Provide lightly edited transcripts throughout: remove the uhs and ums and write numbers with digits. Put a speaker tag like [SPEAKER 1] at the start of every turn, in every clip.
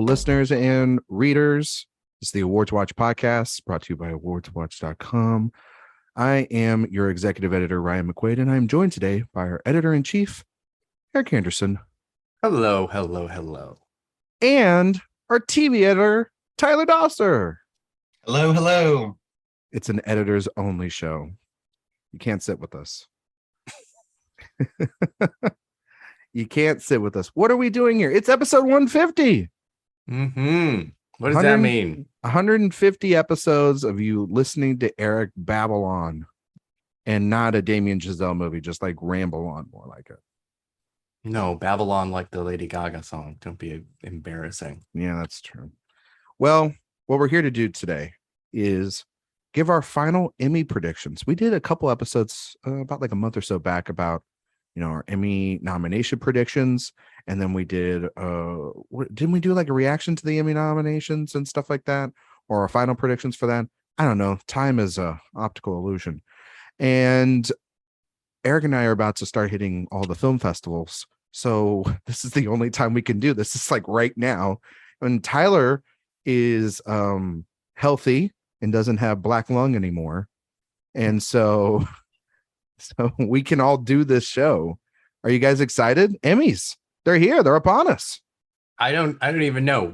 [SPEAKER 1] listeners and readers. It's the AwardsWatch Podcast, brought to you by AwardsWatch.com. I am your executive editor, Ryan McQuade, and I'm joined today by our editor-in-chief, Erik Anderson.
[SPEAKER 2] Hello, hello, hello.
[SPEAKER 1] And our TV editor, Tyler Doster.
[SPEAKER 3] Hello, hello.
[SPEAKER 1] It's an editors-only show. You can't sit with us. You can't sit with us. What are we doing here? It's episode 150.
[SPEAKER 2] What does that mean?
[SPEAKER 1] 150 episodes of you listening to Erik babble on, and not a Damien Chazelle movie, just like ramble on, more like it.
[SPEAKER 2] No, Babylon like the Lady Gaga song. Don't be embarrassing.
[SPEAKER 1] Yeah, that's true. Well, what we're here to do today is give our final Emmy predictions. We did a couple episodes about like a month or so back about, our Emmy nomination predictions. And then we did, didn't we do like a reaction to the Emmy nominations and stuff like that? Or our final predictions for that? I don't know. Time is a optical illusion. And Erik and I are about to start hitting all the film festivals. So this is the only time we can do this. It's like right now. And Tyler is healthy and doesn't have black lung anymore. And so we can all do this show. Are you guys excited? Emmys, they're here. They're upon us.
[SPEAKER 2] I don't even know.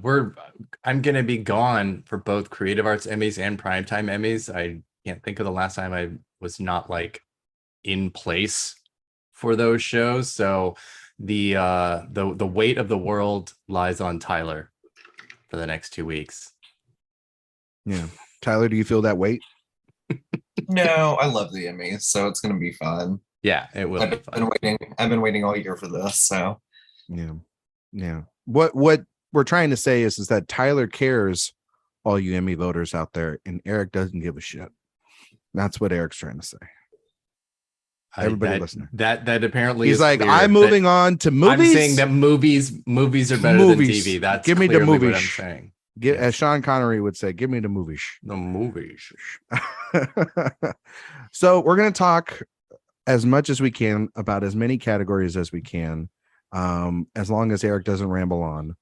[SPEAKER 2] I'm going to be gone for both Creative Arts Emmys and Primetime Emmys. I can't think of the last time I was not like in place for those shows. So the weight of the world lies on Tyler for the next 2 weeks.
[SPEAKER 1] Yeah. Tyler, do you feel that weight?
[SPEAKER 3] No, I love the Emmys, so it's going to be fun.
[SPEAKER 2] Yeah, it will be fun.
[SPEAKER 3] I've been waiting all year for this, so.
[SPEAKER 1] Yeah. What we're trying to say is that Tyler cares, all you Emmy voters out there, and Erik doesn't give a shit. That's what Erik's trying to say. Everybody listening.
[SPEAKER 2] That apparently
[SPEAKER 1] he's like, I'm moving on to movies.
[SPEAKER 2] I'm saying that movies are better than TV. That's
[SPEAKER 1] give me the movies.
[SPEAKER 2] What I'm saying.
[SPEAKER 1] As Sean Connery would say, give me the movies.
[SPEAKER 2] The movies.
[SPEAKER 1] So we're going to talk as much as we can about as many categories as we can, as long as Erik doesn't ramble on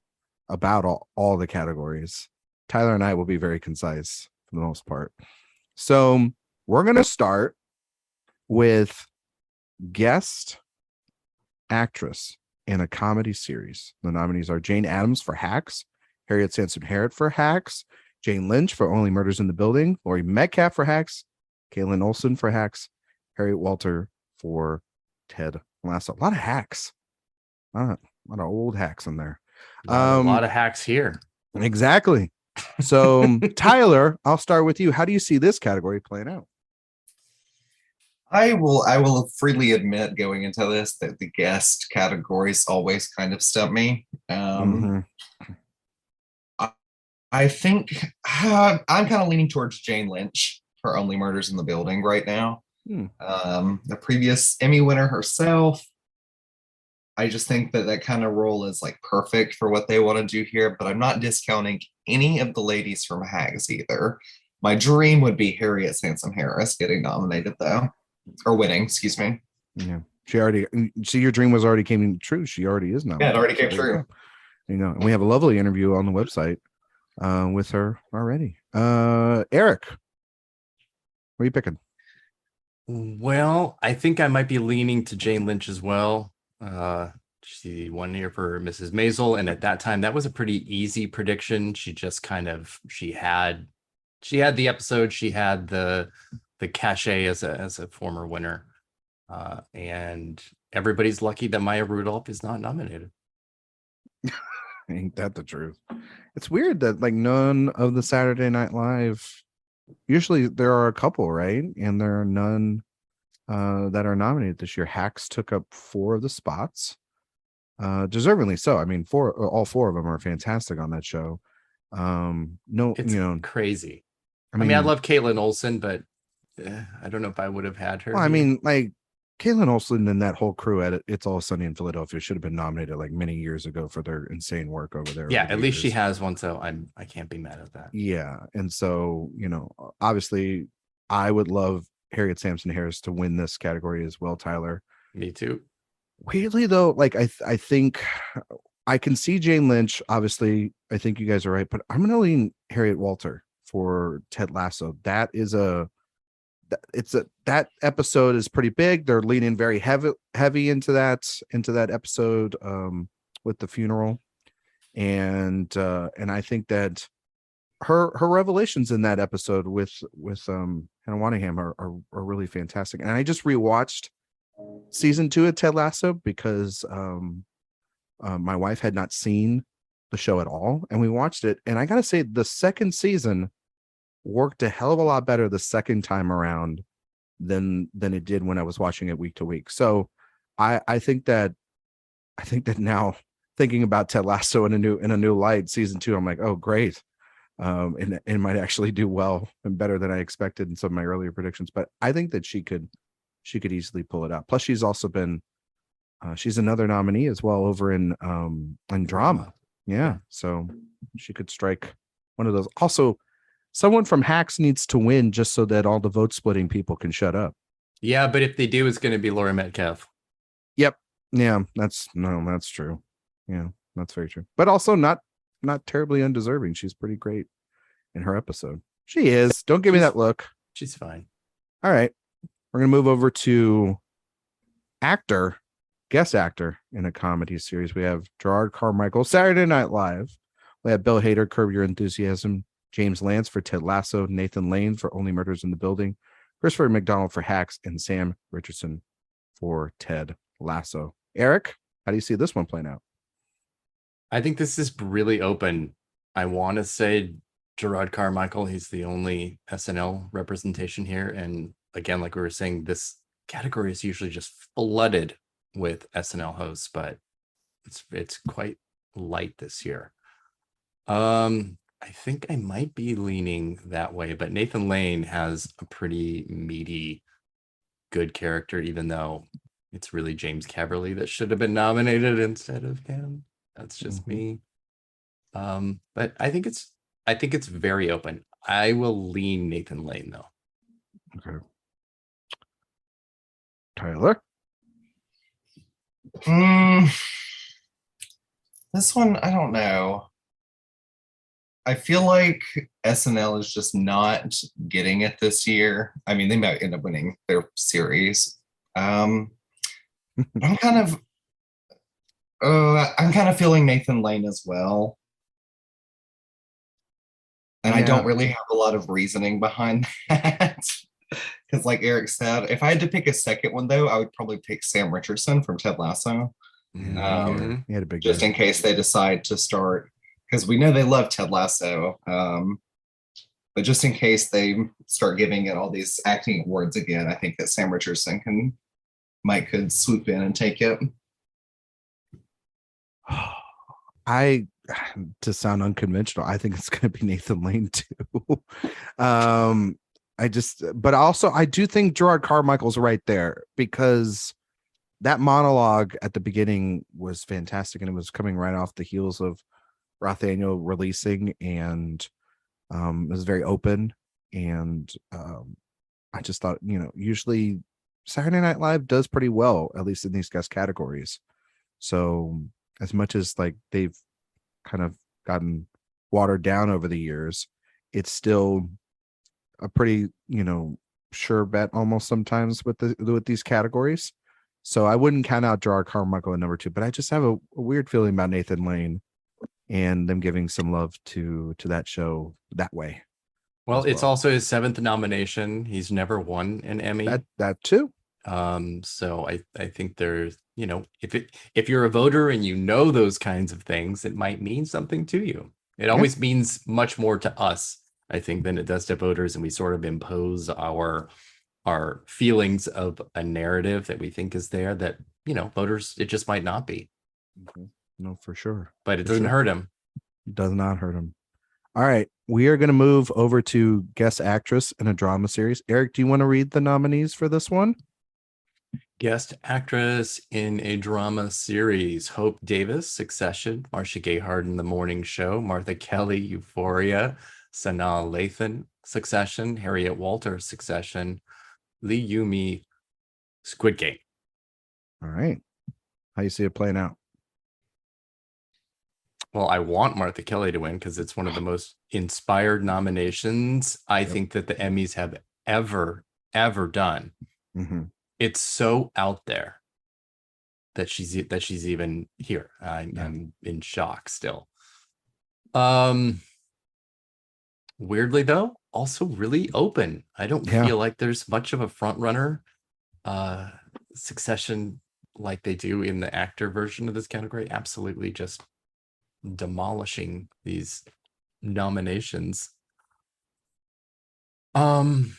[SPEAKER 1] about all the categories. Tyler and I will be very concise for the most part. So we're going to start with guest actress in a comedy series. The nominees are Jane Addams for Hacks, Harriet Sansom Harriott for Hacks, Jane Lynch for Only Murders in the Building, Laurie Metcalf for Hacks, Kaylin Olson for Hacks, Harriet Walter for Ted Lasso. A lot of hacks. A lot of old hacks in there.
[SPEAKER 2] A lot of hacks here.
[SPEAKER 1] Exactly. So Tyler, I'll start with you. How do you see this category playing out?
[SPEAKER 3] I will freely admit going into this that the guest categories always kind of stump me. I think I'm kind of leaning towards Jane Lynch for Only Murders in the Building right now. The previous Emmy winner herself. I just think that kind of role is like perfect for what they want to do here, but I'm not discounting any of the ladies from Hags either. My dream would be Harriet Sansom Harris getting nominated though, or winning, excuse me.
[SPEAKER 1] Yeah. Your dream was already came true. She already is nominated.
[SPEAKER 3] Yeah, it already came true.
[SPEAKER 1] And we have a lovely interview on the website with her already. Erik, what are you picking?
[SPEAKER 2] Well, I think I might be leaning to Jane Lynch as well. She won here for Mrs. Maisel, and at that time that was a pretty easy prediction. She just she had the episode, she had the cachet as a former winner, and everybody's lucky that Maya Rudolph is not nominated.
[SPEAKER 1] Ain't that the truth? It's weird that like none of the Saturday Night Live, usually there are a couple, right? And there are none that are nominated this year. Hacks took up 4 of the spots, deservingly so. I mean, all 4 of them are fantastic on that show. It's
[SPEAKER 2] crazy. I mean, I love Caitlin Olsen, but I don't know if I would have had her.
[SPEAKER 1] Well, I mean, like Caitlin Olsen and that whole crew at It's All Sunny in Philadelphia should have been nominated like many years ago for their insane work over there.
[SPEAKER 2] Yeah, at least she has one, so I can't be mad at that.
[SPEAKER 1] Yeah, and so obviously, I would love Harriet Sansom Harris to win this category as well. Tyler,
[SPEAKER 2] me too.
[SPEAKER 1] Weirdly though, like I think I can see Jane Lynch. Obviously, I think you guys are right, but I'm going to lean Harriet Walter for Ted Lasso. That episode is pretty big. They're leaning very heavy into that episode with the funeral, and I think that her revelations in that episode with Hannah Waddingham are really fantastic. And I just rewatched season 2 of Ted Lasso because my wife had not seen the show at all, and we watched it. And I gotta say, the second season worked a hell of a lot better the second time around than it did when I was watching it week to week. So I think that now, thinking about Ted Lasso in a new light, season 2, I'm like, oh great. And it might actually do well and better than I expected in some of my earlier predictions. But I think that she could easily pull it out. Plus, she's also been she's another nominee as well over in drama. Yeah, so she could strike one of those. Also, someone from Hacks needs to win just so that all the vote splitting people can shut up.
[SPEAKER 2] Yeah, but if they do, it's going to be Laura Metcalf.
[SPEAKER 1] Yep. Yeah, that's true. Yeah, that's very true. But also not terribly undeserving. She's pretty great in her episode. She is. Don't give me that look.
[SPEAKER 2] She's fine.
[SPEAKER 1] All right. We're going to move over to guest actor in a comedy series. We have Gerard Carmichael, Saturday Night Live. We have Bill Hader, Curb Your Enthusiasm, James Lance for Ted Lasso, Nathan Lane for Only Murders in the Building, Christopher McDonald for Hacks, and Sam Richardson for Ted Lasso. Erik, how do you see this one playing out?
[SPEAKER 2] I think this is really open. I want to say Gerard Carmichael. He's the only SNL representation here. And again, like we were saying, this category is usually just flooded with SNL hosts, but it's quite light this year. I think I might be leaning that way, but Nathan Lane has a pretty meaty, good character, even though it's really James Caverly that should have been nominated instead of him. That's just me. But I think it's very open. I will lean Nathan Lane though.
[SPEAKER 1] Okay. Tyler?
[SPEAKER 3] This one, I don't know. I feel like SNL is just not getting it this year. I mean, they might end up winning their series. I'm kind of feeling Nathan Lane as well. And I don't really have a lot of reasoning behind that. Because like Erik said, if I had to pick a second one, though, I would probably pick Sam Richardson from Ted Lasso.
[SPEAKER 1] He had a big
[SPEAKER 3] just in case they decide to start, because we know they love Ted Lasso. But just in case they start giving it all these acting awards again, I think that Sam Richardson could swoop in and take it.
[SPEAKER 1] To sound unconventional, I think it's going to be Nathan Lane too. But also I do think Gerard Carmichael's right there, because that monologue at the beginning was fantastic, and it was coming right off the heels of Rothaniel releasing, and it was very open. And I just thought, usually Saturday Night Live does pretty well, at least in these guest categories. So as much as like they've kind of gotten watered down over the years, it's still a pretty, sure bet almost sometimes with these categories. So I wouldn't count out Gerard Carmichael at number 2, but I just have a weird feeling about Nathan Lane and them giving some love to that show that way.
[SPEAKER 2] Well, it's also his 7th nomination. He's never won an Emmy.
[SPEAKER 1] That too.
[SPEAKER 2] So I think there's, if you're a voter and you know those kinds of things, it might mean something to you. It always means much more to us, I think, than it does to voters, and we sort of impose our feelings of a narrative that we think is there that, voters, it just might not be.
[SPEAKER 1] No, for sure.
[SPEAKER 2] But it doesn't hurt him.
[SPEAKER 1] It does not hurt him. All right. We are going to move over to guest actress in a drama series. Erik, do you want to read the nominees for this one?
[SPEAKER 2] Guest actress in a drama series: Hope Davis, Succession; Marcia Gay Harden, The Morning Show; Martha Kelly, Euphoria; Sanaa Lathan, Succession; Harriet Walter, Succession; Lee Yumi, Squid Game.
[SPEAKER 1] All right. How you see it playing out?
[SPEAKER 2] Well, I want Martha Kelly to win because it's one of the most inspired nominations I think that the Emmys have ever done.
[SPEAKER 1] Mm-hmm.
[SPEAKER 2] It's so out there that she's even here. I'm in shock still. Weirdly though, also really open. I don't feel like there's much of a front runner succession like they do in the actor version of this category. Absolutely just demolishing these nominations. But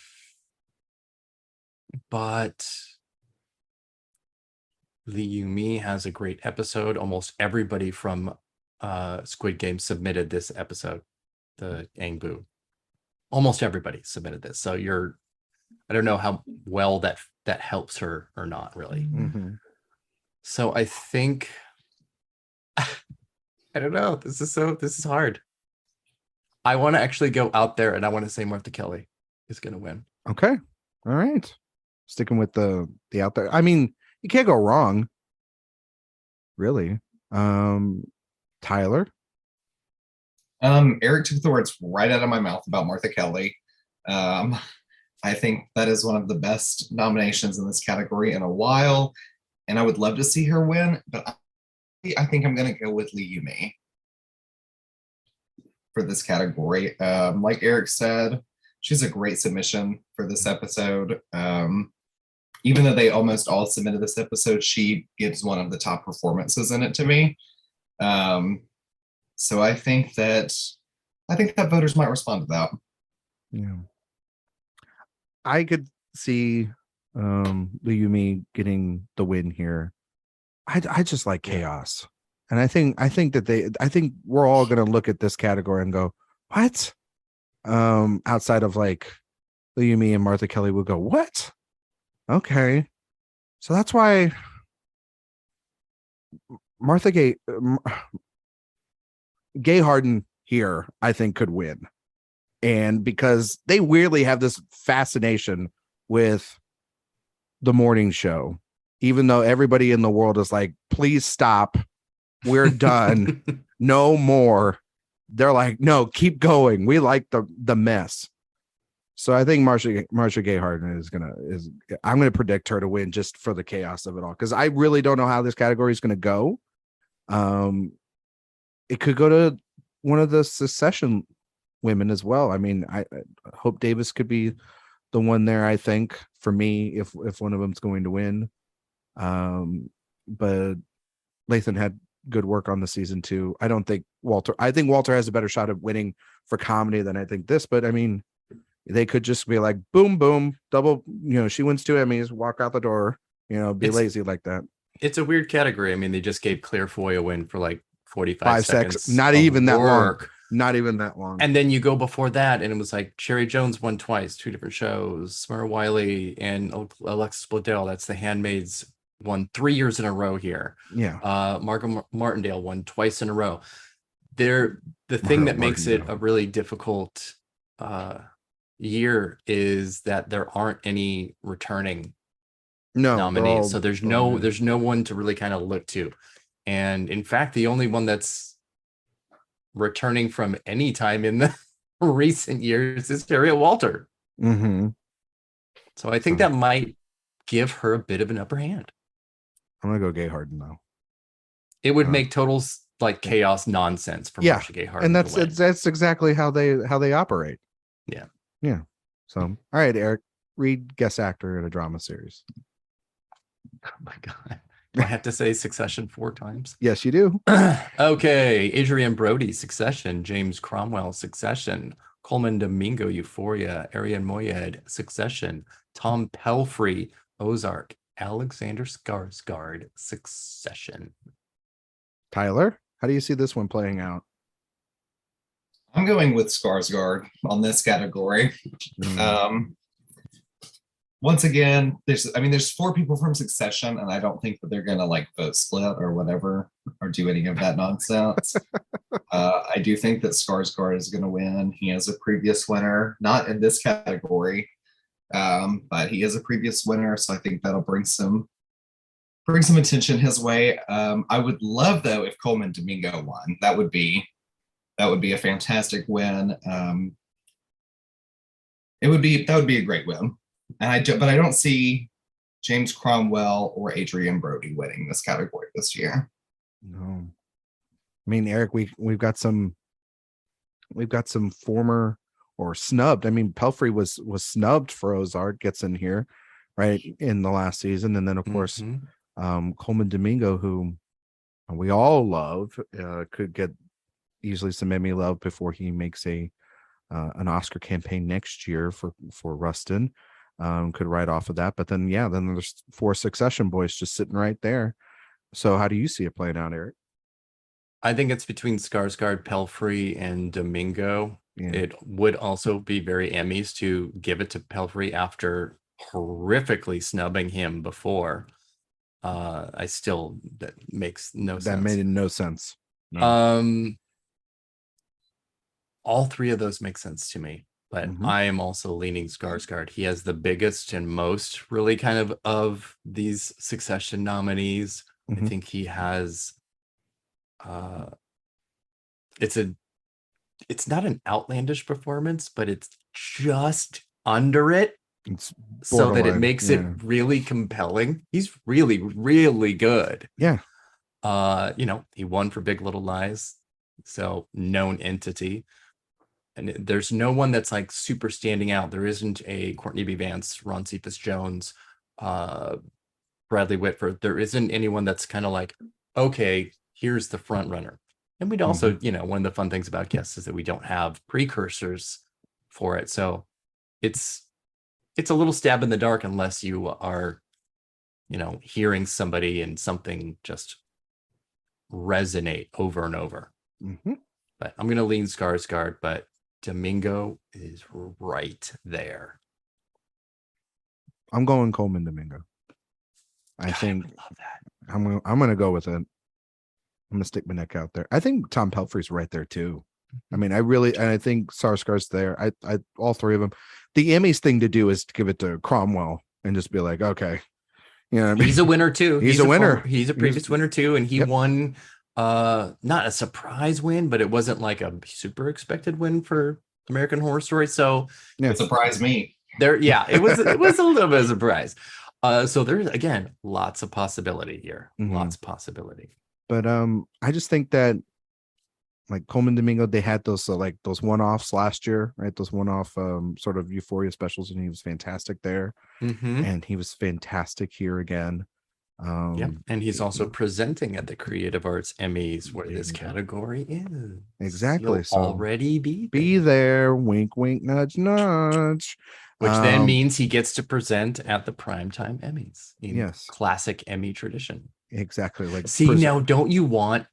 [SPEAKER 2] Lee Yumi has a great episode. Almost everybody from Squid Game submitted this episode, the Angbu. Almost everybody submitted this. So I don't know how well that helps her or not really.
[SPEAKER 1] Mm-hmm.
[SPEAKER 2] So I think I don't know. This is hard. I want to actually go out there and I want to say Martha Kelly is going to win.
[SPEAKER 1] Okay. All right. Sticking with the out there. I mean, you can't go wrong. Really. Tyler.
[SPEAKER 3] Erik took the words right out of my mouth about Martha Kelly. I think that is one of the best nominations in this category in a while, and I would love to see her win, but I think I'm going to go with Lee Yumi for this category. Like Erik said, she's a great submission for this episode. Even though they almost all submitted this episode, she gives one of the top performances in it to me. So I think that voters might respond to that.
[SPEAKER 1] Yeah. I could see Lee Yumi getting the win here. I just like chaos. And I think we're all gonna look at this category and go, what? Outside of like Lee Yumi and Martha Kelly would go, what? Okay. So that's why Martha Gay Harden here, I think, could win. And because they weirdly have this fascination with the morning show, even though everybody in the world is like, please stop. We're done. No more. They're like, no, keep going. We like the mess. So I think Marcia Gay Harden I'm gonna predict her to win just for the chaos of it all. Because I really don't know how this category is gonna go. It could go to one of the Succession women as well. I mean, I Hope Davis could be the one there, I think, for me, if one of them's going to win. But Lathan had good work on the season too. I think Walter has a better shot of winning for comedy than I think this, but I mean, they could just be like, boom, boom, double, she wins 2 Emmys, walk out the door, be lazy like that.
[SPEAKER 2] It's a weird category. I mean, they just gave Claire Foy a win for like 45 seconds.
[SPEAKER 1] Not even that long. Not even that long.
[SPEAKER 2] And then you go before that, and it was like Cherry Jones won twice, 2 different shows. Smara Wiley and Alexis Bledel, that's The Handmaids, won 3 years in a row here.
[SPEAKER 1] Yeah.
[SPEAKER 2] Margot Martindale won twice in a row. The thing that makes it a really difficult year is that there aren't any returning nominees. So there's no one to really kind of look to. And in fact, the only one that's returning from any time in the recent years is Harriet Walter.
[SPEAKER 1] Mm-hmm.
[SPEAKER 2] So I think that might give her a bit of an upper hand.
[SPEAKER 1] I'm gonna go Gay Harden though.
[SPEAKER 2] It would make total like chaos nonsense for Marcia Gay Harden.
[SPEAKER 1] And that's exactly how they operate.
[SPEAKER 2] Yeah.
[SPEAKER 1] Yeah. So all right, Erik, read guest actor in a drama series.
[SPEAKER 2] Oh my God. Do I have to say Succession 4 times?
[SPEAKER 1] Yes, you do.
[SPEAKER 2] Okay. Adrian Brody, Succession. James Cromwell, Succession. Coleman Domingo, Euphoria. Arian Moayed, Succession. Tom Pelfrey, Ozark. Alexander Skarsgård, Succession.
[SPEAKER 1] Tyler, how do you see this one playing out?
[SPEAKER 3] I'm going with Skarsgård on this category. Once again, there's 4 people from Succession, and I don't think that they're gonna like vote split or whatever or do any of that nonsense. I do think that Skarsgård is gonna win. He is a previous winner, not in this category, but he is a previous winner, so I think that'll bring some bring some attention his way. I would love though if Coleman Domingo won. That would be a fantastic win. That would be a great win. But I don't see James Cromwell or Adrian Brody winning this category this year.
[SPEAKER 1] No, I mean, Erik, we've got some former or snubbed. I mean, Pelfrey was snubbed for Ozark, gets in here, right, in the last season, and then of course Coleman Domingo, who we all love, could get easily some Emmy love before he makes an Oscar campaign next year for Rustin. Could write off of that, but then there's 4 Succession boys just sitting right there. So how do you see it playing out, Erik?
[SPEAKER 2] I think it's between Skarsgård, Pelfrey, and Domingo. Yeah. It would also be very Emmys to give it to Pelfrey after horrifically snubbing him before. That makes no sense.
[SPEAKER 1] That made no sense. No.
[SPEAKER 2] All 3 of those make sense to me, but I am also leaning Skarsgård. He has the biggest and most really kind of these Succession nominees. I think he has it's not an outlandish performance, but it's just under it.
[SPEAKER 1] It's
[SPEAKER 2] so that it makes it really compelling. He's really, really good.
[SPEAKER 1] Yeah.
[SPEAKER 2] He won for Big Little Lies, so known entity. And there's no one that's like super standing out. There isn't a Courtney B. Vance, Ron Cephas Jones, Bradley Whitford. There isn't anyone that's kind of like, okay, here's the front runner. And we'd also, one of the fun things about guests is that we don't have precursors for it. So it's a little stab in the dark unless you are, hearing somebody and something just resonate over and over. But I'm going to lean Skarsgård, but Domingo is right there.
[SPEAKER 1] I'm going Coleman Domingo. I think
[SPEAKER 2] would love that.
[SPEAKER 1] I'm going to go with it. I'm going to stick my neck out there. I think Tom Pelfrey's right there too. I mean, I think Skarsgård's there. I all 3 of them. The Emmys thing to do is to give it to Cromwell and just be like, okay,
[SPEAKER 2] he's a winner too.
[SPEAKER 1] He's a winner.
[SPEAKER 2] He's a previous winner too, and he won. Not a surprise win, but it wasn't like a super expected win for American Horror Story. So
[SPEAKER 3] it surprised me.
[SPEAKER 2] It was a little bit of a surprise. So there's again lots of possibility here. Lots of possibility.
[SPEAKER 1] But I just think that like Coleman Domingo, they had those those one-offs last year, right? Those one-off sort of Euphoria specials, and he was fantastic there. And he was fantastic here again.
[SPEAKER 2] And he's also presenting at the Creative Arts Emmys, where this category is.
[SPEAKER 1] Exactly.
[SPEAKER 2] So already
[SPEAKER 1] be there. Wink, wink, nudge, nudge.
[SPEAKER 2] Which then means he gets to present at the Primetime Emmys. Classic Emmy tradition.
[SPEAKER 1] Exactly.
[SPEAKER 2] Now, don't you want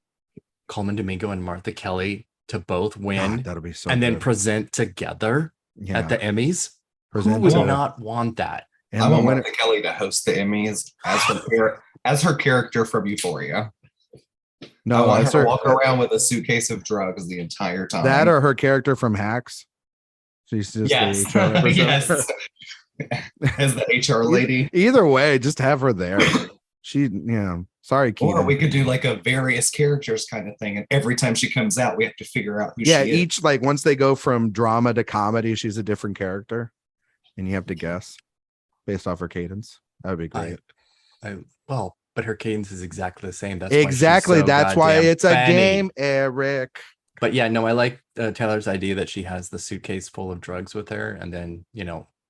[SPEAKER 2] Coleman Domingo and Martha Kelly to both win?
[SPEAKER 1] God, that'll be so
[SPEAKER 2] and
[SPEAKER 1] good.
[SPEAKER 2] Then present together at the Emmys? Who would not want that?
[SPEAKER 3] And I want Martha Kelly to host the Emmys as her character from Euphoria. No, I want her to walk around with a suitcase of drugs the entire time.
[SPEAKER 1] That or her character from Hacks. She's just
[SPEAKER 3] the HR as the HR lady.
[SPEAKER 1] Either way, just have her there. Sorry, Keaton.
[SPEAKER 3] Or we could do like a various characters kind of thing, and every time she comes out, we have to figure out who she is.
[SPEAKER 1] Each once they go from drama to comedy, she's a different character, and you have to guess based off her cadence. That would be great.
[SPEAKER 2] But her cadence is exactly the same. That's
[SPEAKER 1] why it's a game, Erik.
[SPEAKER 2] But I like Taylor's idea that she has the suitcase full of drugs with her, and then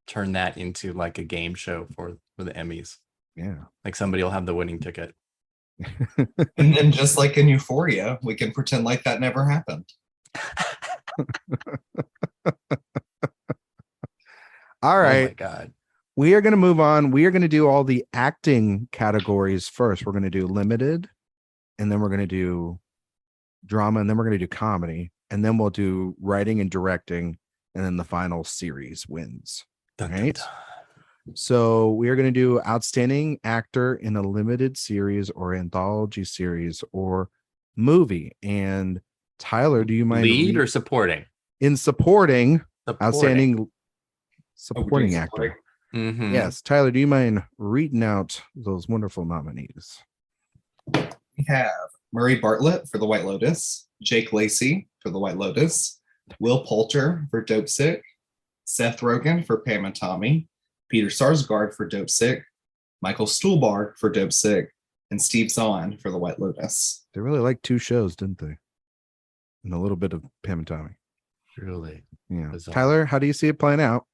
[SPEAKER 2] turn that into like a game show for the Emmys.
[SPEAKER 1] Yeah,
[SPEAKER 2] like somebody will have the winning ticket.
[SPEAKER 3] And then just like in Euphoria, we can pretend like that never happened.
[SPEAKER 1] All right.
[SPEAKER 2] Oh my God.
[SPEAKER 1] We are going to move on. We are going to do all the acting categories first. We're going to do limited, and then we're going to do drama, and then we're going to do comedy, and then we'll do writing and directing, and then the final series wins. Right? So we are going to do outstanding actor in a limited series or anthology series or movie. And Tyler, do you mind
[SPEAKER 2] lead or supporting?
[SPEAKER 1] In supporting. Outstanding supporting actor.
[SPEAKER 2] Mhm.
[SPEAKER 1] Yes, Tyler, do you mind reading out those wonderful nominees?
[SPEAKER 3] We have Murray Bartlett for The White Lotus, Jake Lacey for The White Lotus, Will Poulter for Dope Sick, Seth Rogen for Pam and Tommy, Peter Sarsgaard for Dope Sick, Michael Stuhlbarg for Dope Sick, and Steve Zahn for The White Lotus.
[SPEAKER 1] They really liked 2 shows, didn't they? And a little bit of Pam and Tommy.
[SPEAKER 2] Really.
[SPEAKER 1] Yeah.
[SPEAKER 2] Bizarre.
[SPEAKER 1] Tyler, how do you see it playing out?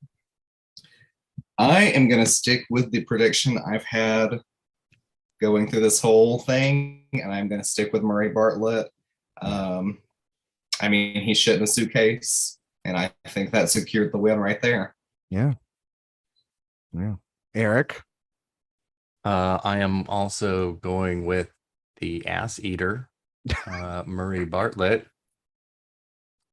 [SPEAKER 3] I am going to stick with the prediction I've had going through this whole thing, and I'm going to stick with Murray Bartlett. I mean, he shit in a suitcase, and I think that secured the win right there.
[SPEAKER 1] Yeah. Erik?
[SPEAKER 2] I am also going with the ass eater, Murray Bartlett.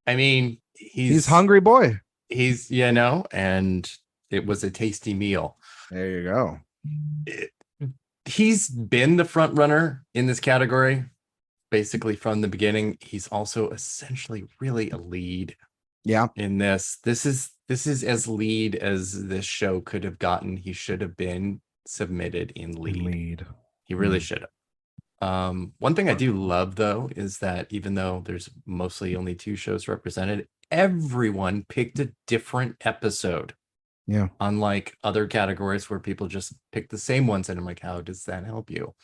[SPEAKER 2] I mean,
[SPEAKER 1] He's hungry boy.
[SPEAKER 2] He's, and it was a tasty meal.
[SPEAKER 1] There you go.
[SPEAKER 2] He's been the front runner in this category, basically from the beginning. He's also essentially really a lead.
[SPEAKER 1] Yeah.
[SPEAKER 2] In this is as lead as this show could have gotten. He should have been submitted in lead. He really should have. One thing I do love though is that even though there's mostly only 2 shows represented, everyone picked a different episode.
[SPEAKER 1] Yeah.
[SPEAKER 2] Unlike other categories where people just pick the same ones, and I'm like, how does that help you?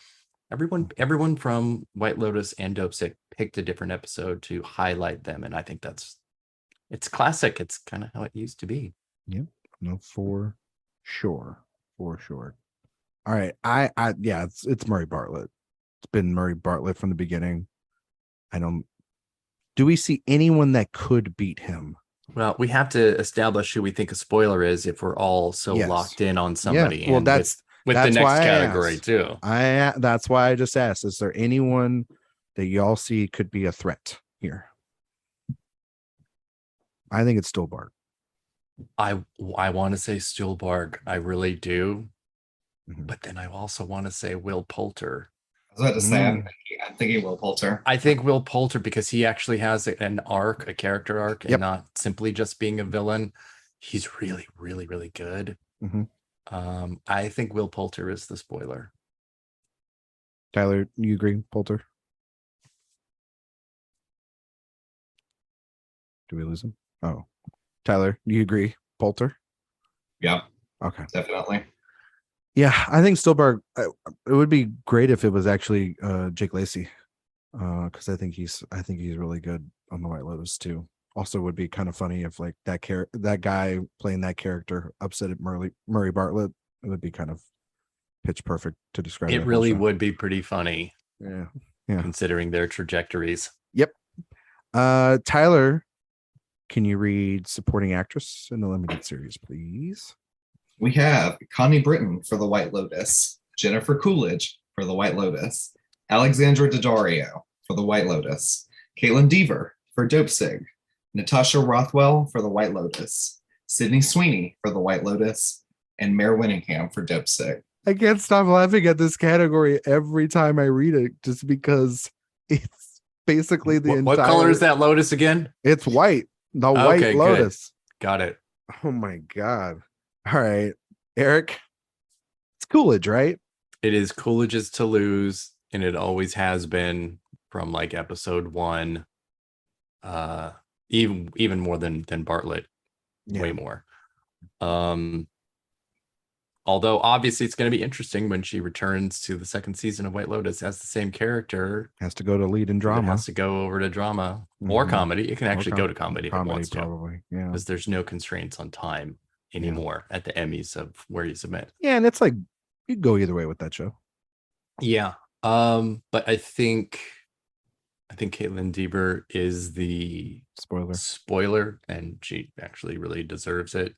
[SPEAKER 2] Everyone from White Lotus and Dope Sick picked a different episode to highlight them, and I think it's classic. It's kind of how it used to be.
[SPEAKER 1] Yeah. No, for sure. For sure. All right. It's Murray Bartlett. It's been Murray Bartlett from the beginning. Do we see anyone that could beat him?
[SPEAKER 2] Well, we have to establish who we think a spoiler is if we're all so locked in on somebody.
[SPEAKER 1] Yeah. Well,
[SPEAKER 2] and
[SPEAKER 1] that's
[SPEAKER 2] with the next category too.
[SPEAKER 1] That's why I just asked, is there anyone that y'all see could be a threat here? I think it's Stuhlbarg.
[SPEAKER 2] I want to say Stuhlbarg. I really do.
[SPEAKER 1] Mm-hmm.
[SPEAKER 2] But then I also want to say Will Poulter.
[SPEAKER 3] I was about to say, I'm thinking Will Poulter.
[SPEAKER 2] I think Will Poulter because he actually has an arc, a character arc, and not simply just being a villain. He's really, really, really good.
[SPEAKER 1] Mm-hmm.
[SPEAKER 2] I think Will Poulter is the spoiler.
[SPEAKER 1] Tyler, you agree, Poulter? Do we lose him? Oh, Tyler, do you agree, Poulter?
[SPEAKER 3] Yeah.
[SPEAKER 1] Okay.
[SPEAKER 3] Definitely.
[SPEAKER 1] Yeah, I think Stuhlbarg. It would be great if it was actually Jake Lacey, because I think he's really good on the White Lotus too. Also, would be kind of funny if like that guy playing that character upset at Murray Bartlett. It would be kind of pitch perfect to describe.
[SPEAKER 2] It really would be pretty funny.
[SPEAKER 1] Yeah.
[SPEAKER 2] Considering their trajectories.
[SPEAKER 1] Yep. Tyler, can you read supporting actress in the limited series, please?
[SPEAKER 3] We have Connie Britton for The White Lotus, Jennifer Coolidge for The White Lotus, Alexandra Daddario for The White Lotus, Caitlin Deaver for Dope Sig, Natasha Rothwell for The White Lotus, Sydney Sweeney for The White Lotus, and Mare Winningham for Dope Sig.
[SPEAKER 1] I can't stop laughing at this category every time I read it, just because it's basically
[SPEAKER 2] What color is that lotus again?
[SPEAKER 1] It's white. The White Lotus.
[SPEAKER 2] Good. Got it.
[SPEAKER 1] Oh my God. All right, Erik. It's Coolidge, right?
[SPEAKER 2] It is Coolidge's to lose, and it always has been from like episode 1. Even more than Bartlett.
[SPEAKER 1] Yeah.
[SPEAKER 2] Way more. Although obviously it's going to be interesting when she returns to the 2nd season of White Lotus as the same character.
[SPEAKER 1] Has to go to lead in drama.
[SPEAKER 2] It has to go over to drama or comedy. It can actually go to comedy if it wants to.
[SPEAKER 1] Probably, yeah.
[SPEAKER 2] Because there's no constraints on time anymore at the Emmys of where you submit.
[SPEAKER 1] Yeah, and it's like you go either way with that show.
[SPEAKER 2] Yeah. But I think Caitlin Deaver is the spoiler, and she actually really deserves it.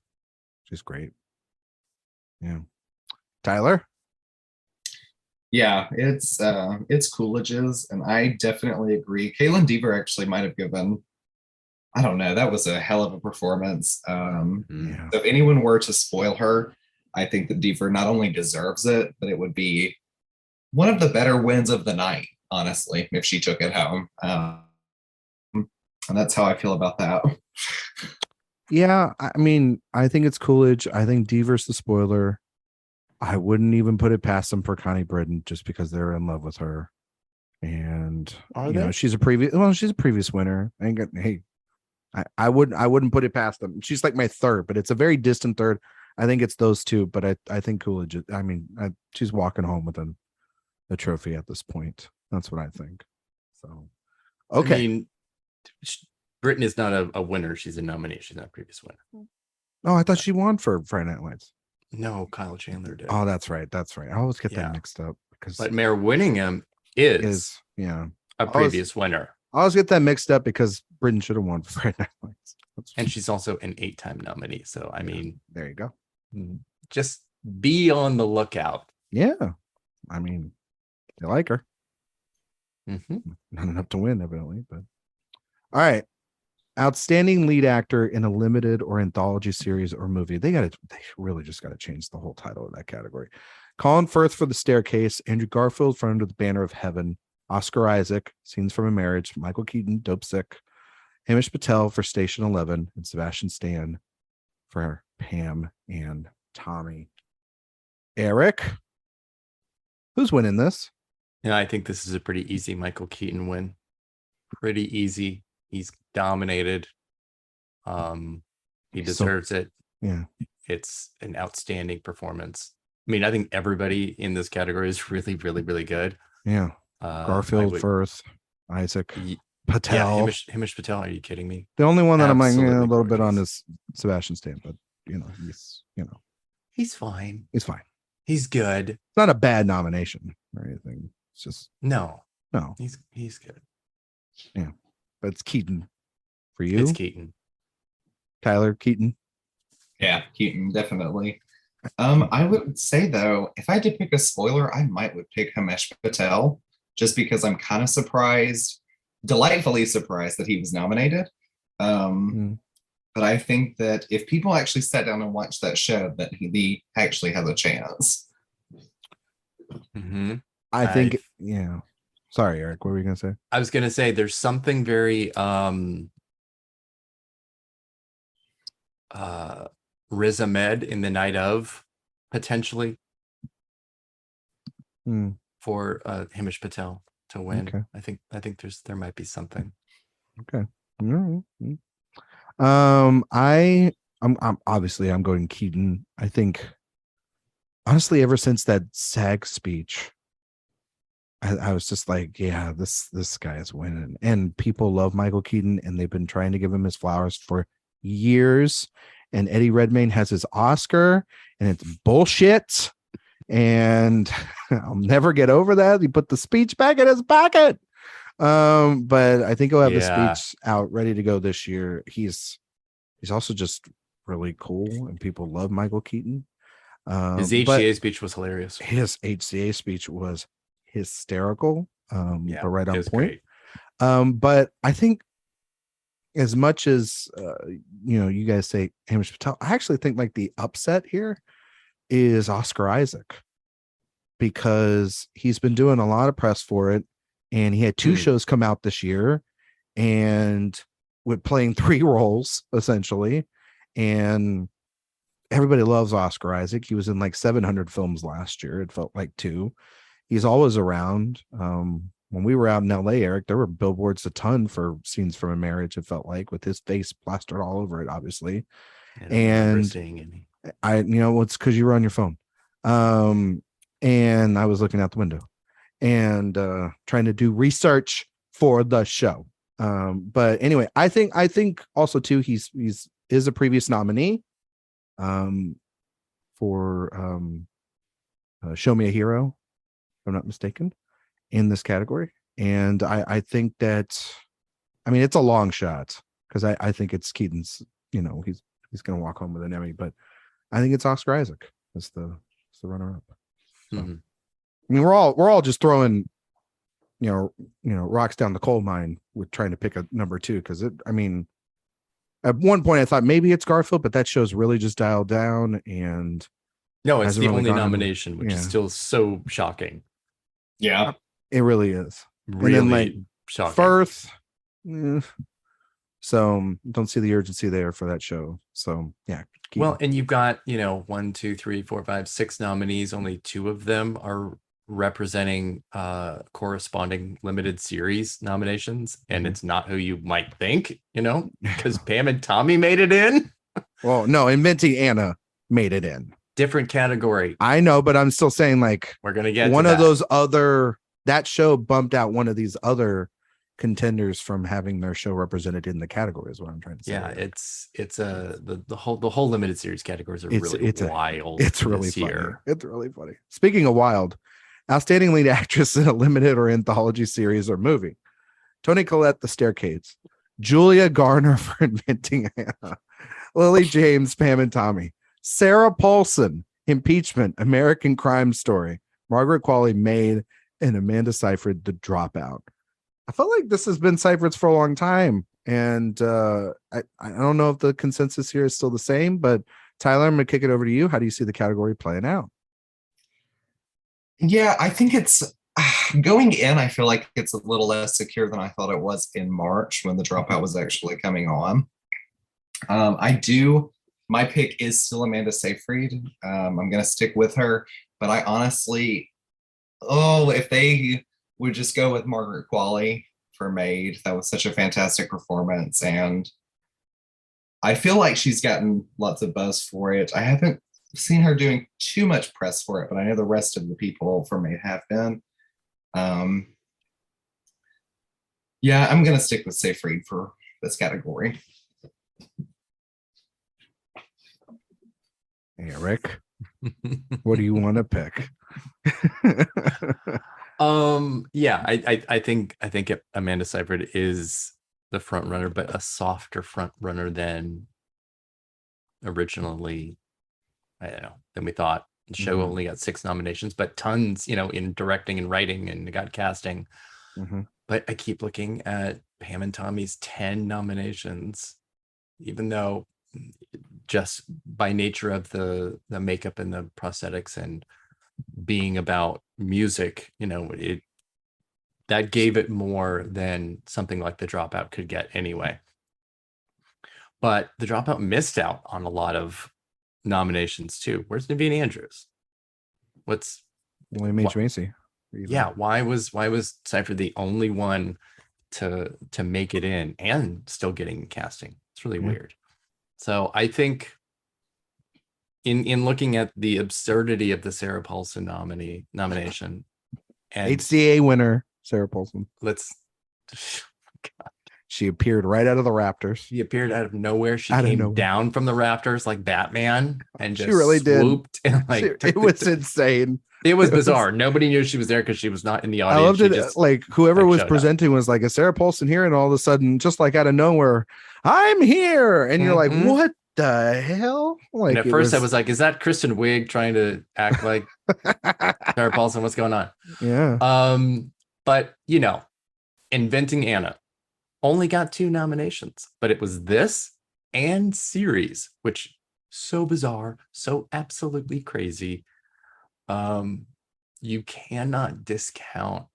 [SPEAKER 1] She's great. Yeah. Tyler?
[SPEAKER 3] Yeah, it's Coolidge's, and I definitely agree. Caitlin Deaver actually might have given, I don't know, that was a hell of a performance. So if anyone were to spoil her, I think that Deaver not only deserves it, but it would be one of the better wins of the night, honestly, if she took it home. And that's how I feel about that.
[SPEAKER 1] Yeah, I mean, I think it's Coolidge. I think Deaver's the spoiler. I wouldn't even put it past them for Connie Britton just because they're in love with her. And
[SPEAKER 2] Are they?
[SPEAKER 1] she's a previous winner. Hey, I wouldn't put it past them. She's like my third, but it's a very distant third. I think it's those two, but I think Coolidge. I mean, she's walking home with a trophy at this point. That's what I think. So, okay.
[SPEAKER 2] I mean, Britain is not a winner. She's a nominee. She's not a previous winner.
[SPEAKER 1] Oh, I thought she won for Friday Night Lights.
[SPEAKER 2] No, Kyle Chandler did.
[SPEAKER 1] Oh, that's right. I always get that mixed up
[SPEAKER 2] but Mayor Winningham is a previous winner.
[SPEAKER 1] I always get that mixed up because Britain should have won for Friday Night Lights.
[SPEAKER 2] And she's also an 8-time nominee. So, I mean,
[SPEAKER 1] there you go.
[SPEAKER 2] Just be on the lookout.
[SPEAKER 1] Yeah. I mean, they like her.
[SPEAKER 2] Mm-hmm.
[SPEAKER 1] Not enough to win, evidently, but all right. Outstanding lead actor in a limited or anthology series or movie. They really just got to change the whole title of that category. Colin Firth for The Staircase, Andrew Garfield for Under the Banner of Heaven, Oscar Isaac, Scenes from a Marriage, Michael Keaton, Dope Sick, Hamish Patel for Station 11, and Sebastian Stan for Pam and Tommy. Erik, who's winning this?
[SPEAKER 2] Yeah, I think this is a pretty easy Michael Keaton win. Pretty easy. He's dominated. He deserves it.
[SPEAKER 1] Yeah.
[SPEAKER 2] It's an outstanding performance. I mean, I think everybody in this category is really, really, really good.
[SPEAKER 1] Yeah. Garfield, Firth, Isaac, Patel.
[SPEAKER 2] Yeah, Hamish Patel. Are you kidding me?
[SPEAKER 1] The only one that
[SPEAKER 2] Absolutely
[SPEAKER 1] I'm like a little
[SPEAKER 2] gorgeous.
[SPEAKER 1] bit on is Sebastian Stan, but
[SPEAKER 2] he's fine.
[SPEAKER 1] He's fine.
[SPEAKER 2] He's good.
[SPEAKER 1] It's not a bad nomination or anything. It's just
[SPEAKER 2] no. He's good.
[SPEAKER 1] Yeah, but it's Keaton for you.
[SPEAKER 2] It's Keaton.
[SPEAKER 1] Tyler Keaton.
[SPEAKER 3] Yeah, Keaton definitely. I would say though, if I had to pick a spoiler, I would pick Hamish Patel, just because I'm kind of surprised, delightfully surprised that he was nominated. But I think that if people actually sat down and watched that show, that he actually has a chance.
[SPEAKER 2] Mm-hmm.
[SPEAKER 1] I think, yeah. Sorry, Erik, what were you gonna say?
[SPEAKER 2] I was gonna say there's something very Riz Ahmed in The Night Of, potentially for Hamish Patel to win.
[SPEAKER 1] Okay.
[SPEAKER 2] I think there might be something.
[SPEAKER 1] Okay. All right. I'm obviously I'm going Keaton. I think honestly, ever since that SAG speech, I was just like, yeah, this guy is winning. And people love Michael Keaton, and they've been trying to give him his flowers for years. And Eddie Redmayne has his Oscar, and it's bullshit. And I'll never get over that. He put the speech back in his pocket. But I think he'll have the speech out ready to go this year. He's also just really cool, and people love Michael Keaton.
[SPEAKER 2] His HCA speech was hilarious.
[SPEAKER 1] His HCA speech was hysterical, but right on point.
[SPEAKER 2] Great.
[SPEAKER 1] But I think as much as you guys say Hamish Patel, I actually think like the upset here is Oscar Isaac, because he's been doing a lot of press for it, and he had 2 shows come out this year, and with playing 3 roles essentially, and everybody loves Oscar Isaac. He was in like 700 films last year. It felt like 2. He's always around. When we were out in LA, Erik, there were billboards a ton for Scenes from a Marriage, it felt like, with his face plastered all over it, obviously. And it's because you were on your phone. And I was looking out the window and trying to do research for the show. But anyway, I think also too, he's a previous nominee for Show Me a Hero, if I'm not mistaken, in this category. And I think that, I mean, it's a long shot, because I think it's Keaton's, he's going to walk home with an Emmy, but I think it's Oscar Isaac as the runner-up. So, I mean, we're all just throwing, rocks down the coal mine with trying to pick a number 2, because at one point I thought maybe it's Garfield, but that show's really just dialed down, and
[SPEAKER 2] no, it's the only nomination, which is still so shocking.
[SPEAKER 3] Yeah,
[SPEAKER 1] it really is.
[SPEAKER 2] Really
[SPEAKER 1] and then, like,
[SPEAKER 2] shocking.
[SPEAKER 1] Firth, So don't see the urgency there for that show. So yeah.
[SPEAKER 2] Well, and you've got, 1, 2, 3, 4, 5, 6 nominees. Only 2 of them are representing corresponding limited series nominations. And it's not who you might think, because Pam and Tommy made it in.
[SPEAKER 1] Well, no, Inventing Anna made it in.
[SPEAKER 2] Different category.
[SPEAKER 1] I know, but I'm still saying like
[SPEAKER 2] we're gonna get
[SPEAKER 1] one of those other, that show bumped out one of these other contenders from having their show represented in the category is what I'm trying to say.
[SPEAKER 2] Yeah, it's the whole limited series categories are really wild.
[SPEAKER 1] It's really funny. It's really funny. Speaking of wild, outstanding lead actress in a limited or anthology series or movie: Toni Collette, The Staircase; Julia Garner for Inventing Anna; Lily James, Pam and Tommy; Sarah Paulson, Impeachment, American Crime Story; Margaret Qualley, Maid; and Amanda Seyfried, The Dropout. I felt like this has been Seyfried's for a long time, and I don't know if the consensus here is still the same, but Tyler, I'm going to kick it over to you. How do you see the category playing out?
[SPEAKER 3] Yeah, I think it's going in. I feel like it's a little less secure than I thought it was in March when The Dropout was actually coming on. My pick is still Amanda Seyfried. I'm going to stick with her, but I honestly, if they would just go with Margaret Qualley for Maid, that was such a fantastic performance, and I feel like she's gotten lots of buzz for it. I haven't seen her doing too much press for it, but I know the rest of the people for Maid have been. Yeah, I'm going to stick with Seyfried for this category.
[SPEAKER 1] Erik, what do you want to pick?
[SPEAKER 2] Yeah, I think Amanda Seyfried is the front runner, but a softer front runner than originally, I don't know, than we thought. The show only got 6 nominations, but tons, in directing and writing, and got casting. But I keep looking at Pam and Tommy's 10 nominations, even though just by nature of the makeup and the prosthetics and being about music, that gave it more than something like The Dropout could get anyway. But The Dropout missed out on a lot of nominations too. Where's Naveen Andrews?
[SPEAKER 1] William H. Macy?
[SPEAKER 2] Yeah, why was Seyfried the only one to make it in and still getting casting? It's really weird. So I think in looking at the absurdity of the Sarah Paulson nomination, and
[SPEAKER 1] HCA winner Sarah Paulson.
[SPEAKER 2] God.
[SPEAKER 1] She appeared right out of the rafters.
[SPEAKER 2] She appeared out of nowhere. She came down from the rafters like Batman and just swooped. And
[SPEAKER 1] it was insane.
[SPEAKER 2] It was bizarre. Nobody knew she was there because she was not in the audience.
[SPEAKER 1] I loved it. Like whoever was presenting was like, "Is Sarah Paulson here?" And all of a sudden, just like out of nowhere, "I'm here!" And you're like, "What the hell?" Like,
[SPEAKER 2] and at first, I was like, "Is that Kristen Wiig trying to act like Sarah Paulson? What's going on?"
[SPEAKER 1] Yeah.
[SPEAKER 2] But Inventing Anna only got 2 nominations, but it was this and series, which so bizarre, so absolutely crazy. You cannot discount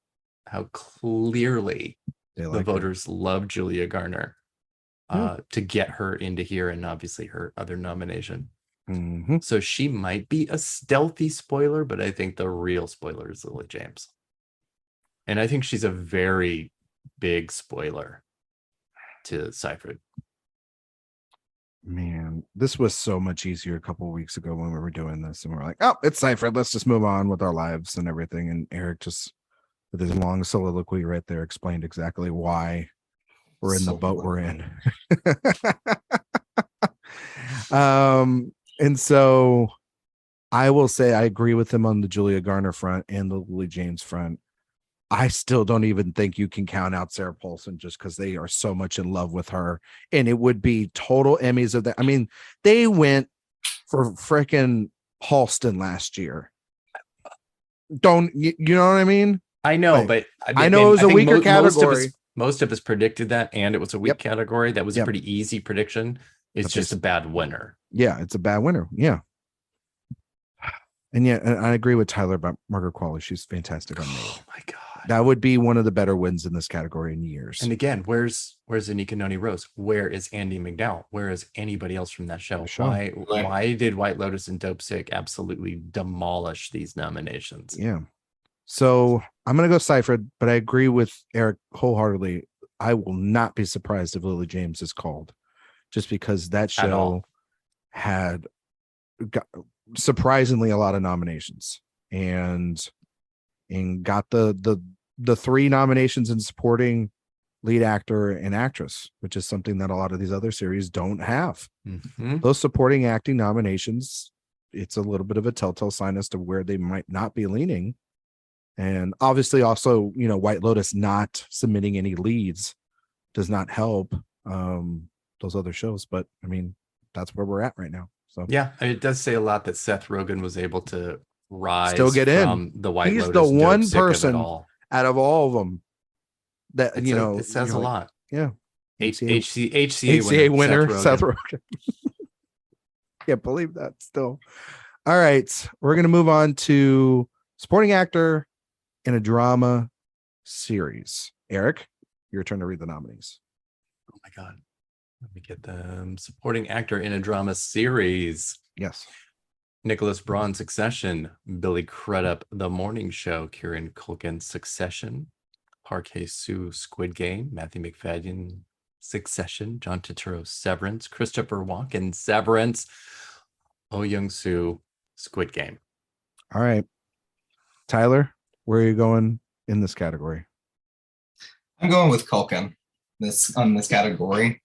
[SPEAKER 2] how clearly the voters love Julia Garner to get her into here, and obviously her other nomination. So she might be a stealthy spoiler, but I think the real spoiler is Lily James. And I think she's a very big spoiler to Seyfried.
[SPEAKER 1] Man, this was so much easier a couple of weeks ago when we were doing this, and we're like, "Oh, it's Seyfried. Let's just move on with our lives and everything." And Erik just, with his long soliloquy right there, explained exactly why we're in the boat we're in. And so I will say I agree with him on the Julia Garner front and the Lily James front. I still don't even think you can count out Sarah Paulson just because they are so much in love with her, and it would be total Emmys of that. I mean, they went for freaking Halston last year. Don't you know what I mean?
[SPEAKER 2] I know, but
[SPEAKER 1] I know it was a weaker category.
[SPEAKER 2] Most of us predicted that, and it was a weak category. That was a pretty easy prediction. It's just a bad winner.
[SPEAKER 1] Yeah, it's a bad winner. Yeah. And I agree with Tyler about Margaret Qualley. She's fantastic on Maid.
[SPEAKER 2] Oh my God.
[SPEAKER 1] That would be one of the better wins in this category in years.
[SPEAKER 2] And again, where's Anika Noni Rose? Where is Andy McDowell? Where is anybody else from that show? Why did White Lotus and Dope Sick absolutely demolish these nominations?
[SPEAKER 1] Yeah. So I'm going to go Seyfried, but I agree with Erik wholeheartedly. I will not be surprised if Lily James is called, just because that show had surprisingly a lot of nominations and got the 3 nominations in supporting lead actor and actress, which is something that a lot of these other series don't have.
[SPEAKER 2] Mm-hmm.
[SPEAKER 1] Those supporting acting nominations, it's a little bit of a telltale sign as to where they might not be leaning. And obviously also, White Lotus not submitting any leads does not help those other shows. But I mean, that's where we're at right now. So
[SPEAKER 2] yeah, it does say a lot that Seth Rogen was able to rise
[SPEAKER 1] still get
[SPEAKER 2] from
[SPEAKER 1] in.
[SPEAKER 2] The White
[SPEAKER 1] He's
[SPEAKER 2] Lotus.
[SPEAKER 1] the one
[SPEAKER 2] Dope Sick of it
[SPEAKER 1] person
[SPEAKER 2] all.
[SPEAKER 1] out of all of them that
[SPEAKER 2] it says a lot.
[SPEAKER 1] Yeah.
[SPEAKER 2] HCA
[SPEAKER 1] winner
[SPEAKER 2] Seth
[SPEAKER 1] Seth Rogen. Can't believe that still. All right, we're gonna move on to supporting actor in a drama series. Erik, your turn to read the nominees.
[SPEAKER 2] Oh my God. Let me get them. Supporting actor in a drama series.
[SPEAKER 1] Yes.
[SPEAKER 2] Nicholas Braun, Succession. Billy Crudup, The Morning Show. Kieran Culkin, Succession. Park Hae-soo, Squid Game. Matthew McFadden, Succession. John Turturro, Severance. Christopher Walken, Severance. Oh Young-soo, Squid Game.
[SPEAKER 1] All right. Tyler, where are you going in this category?
[SPEAKER 3] I'm going with Culkin on this category.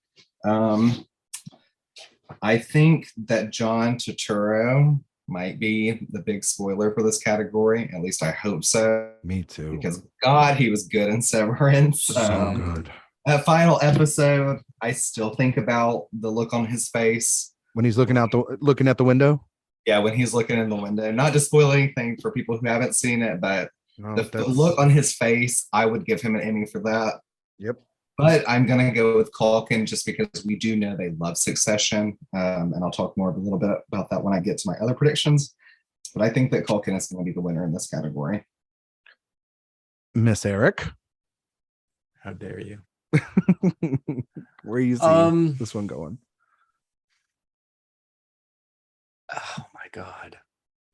[SPEAKER 3] I think that John Turturro might be the big spoiler for this category. At least I hope so.
[SPEAKER 1] Me too.
[SPEAKER 3] Because God, he was good in Severance.
[SPEAKER 1] So good.
[SPEAKER 3] That final episode, I still think about the look on his face
[SPEAKER 1] when he's looking at the window.
[SPEAKER 3] Yeah, when he's looking in the window. Not to spoil anything for people who haven't seen it, but the look on his face, I would give him an Emmy for that.
[SPEAKER 1] Yep.
[SPEAKER 3] But I'm going to go with Culkin just because we do know they love Succession. And I'll talk more a little bit about that when I get to my other predictions. But I think that Culkin is going to be the winner in this category.
[SPEAKER 1] Miss Erik.
[SPEAKER 2] How dare you?
[SPEAKER 1] Where you see this one going?
[SPEAKER 2] Oh my God.